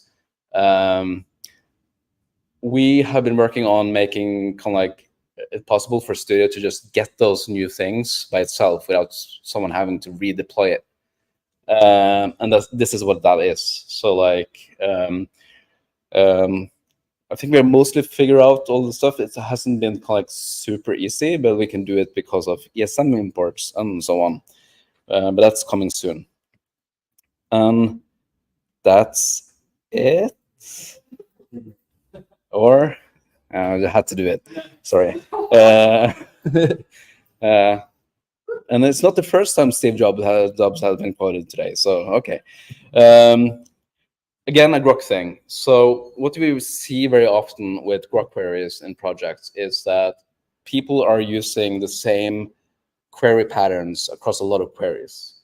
We have been working on making kind of like it possible for Studio to just get those new things by itself without someone having to redeploy it. And this is what that is. So like, I think we mostly figure out all the stuff. It hasn't been kind of like super easy, but we can do it because of ESM imports and so on. But that's coming soon. That's it. Or I had to do it. Sorry. And it's not the first time Steve Jobs has been quoted today. So okay. Again, a Grok thing. So what we see very often with Grok queries in projects is that people are using the same query patterns across a lot of queries.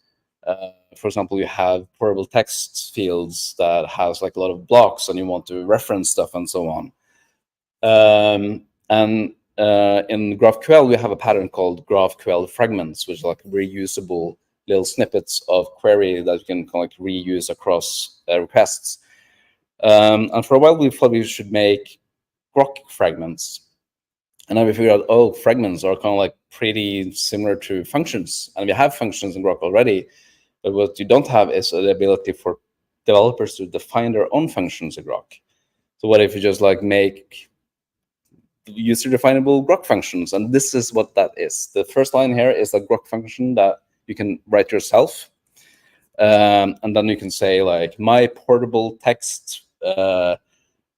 For example, you have portable text fields that has like a lot of blocks and you want to reference stuff and so on. In GraphQL, we have a pattern called GraphQL fragments, which is like reusable little snippets of query that you can kind of like reuse across requests. And for a while, we thought we should make Grok fragments. And then we figured out, oh, fragments are kind of like pretty similar to functions. And we have functions in Grok already. But what you don't have is the ability for developers to define their own functions in Grok. So what if you just like make user-definable Grok functions? And this is what that is. The first line here is a Grok function that you can write yourself. And then you can say like my portable text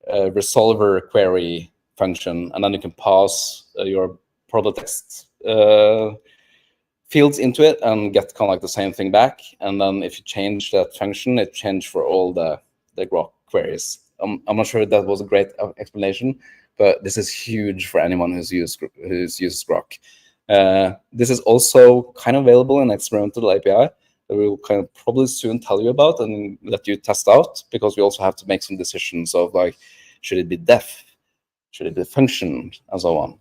resolver query function, and then you can pass your portable text fields into it and get kind of like the same thing back. And then if you change that function, it changes for all the Grok queries. I'm not sure if that was a great explanation, but this is huge for anyone who's used Grok. This is also kind of available in experimental API that we will kind of probably soon tell you about and let you test out, because we also have to make some decisions of like, should it be def, should it be function, and so on.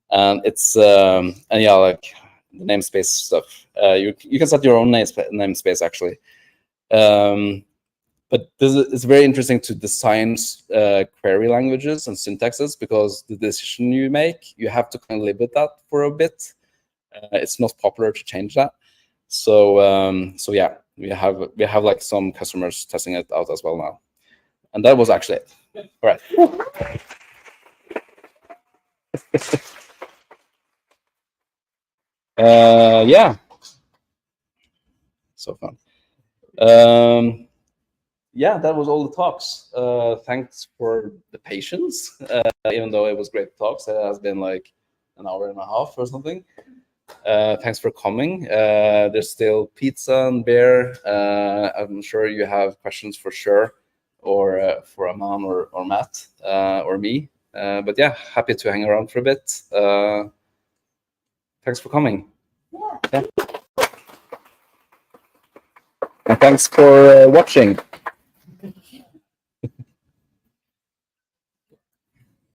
And it's and yeah, like the namespace stuff. You can set your own namespace actually. But it's very interesting to design query languages and syntaxes, because the decision you make, you have to kind of live with that for a bit. It's not popular to change that. So yeah, we have like some customers testing it out as well now. And that was actually it. All right. Yeah. So fun. Yeah, that was all the talks. Thanks for the patience. Even though it was great talks, it has been like an hour and a half or something. Thanks for coming. There's still pizza and beer. I'm sure you have questions for sure, or for Aman or Matt or me. But yeah, happy to hang around for a bit. Thanks for coming. Yeah. And thanks for watching.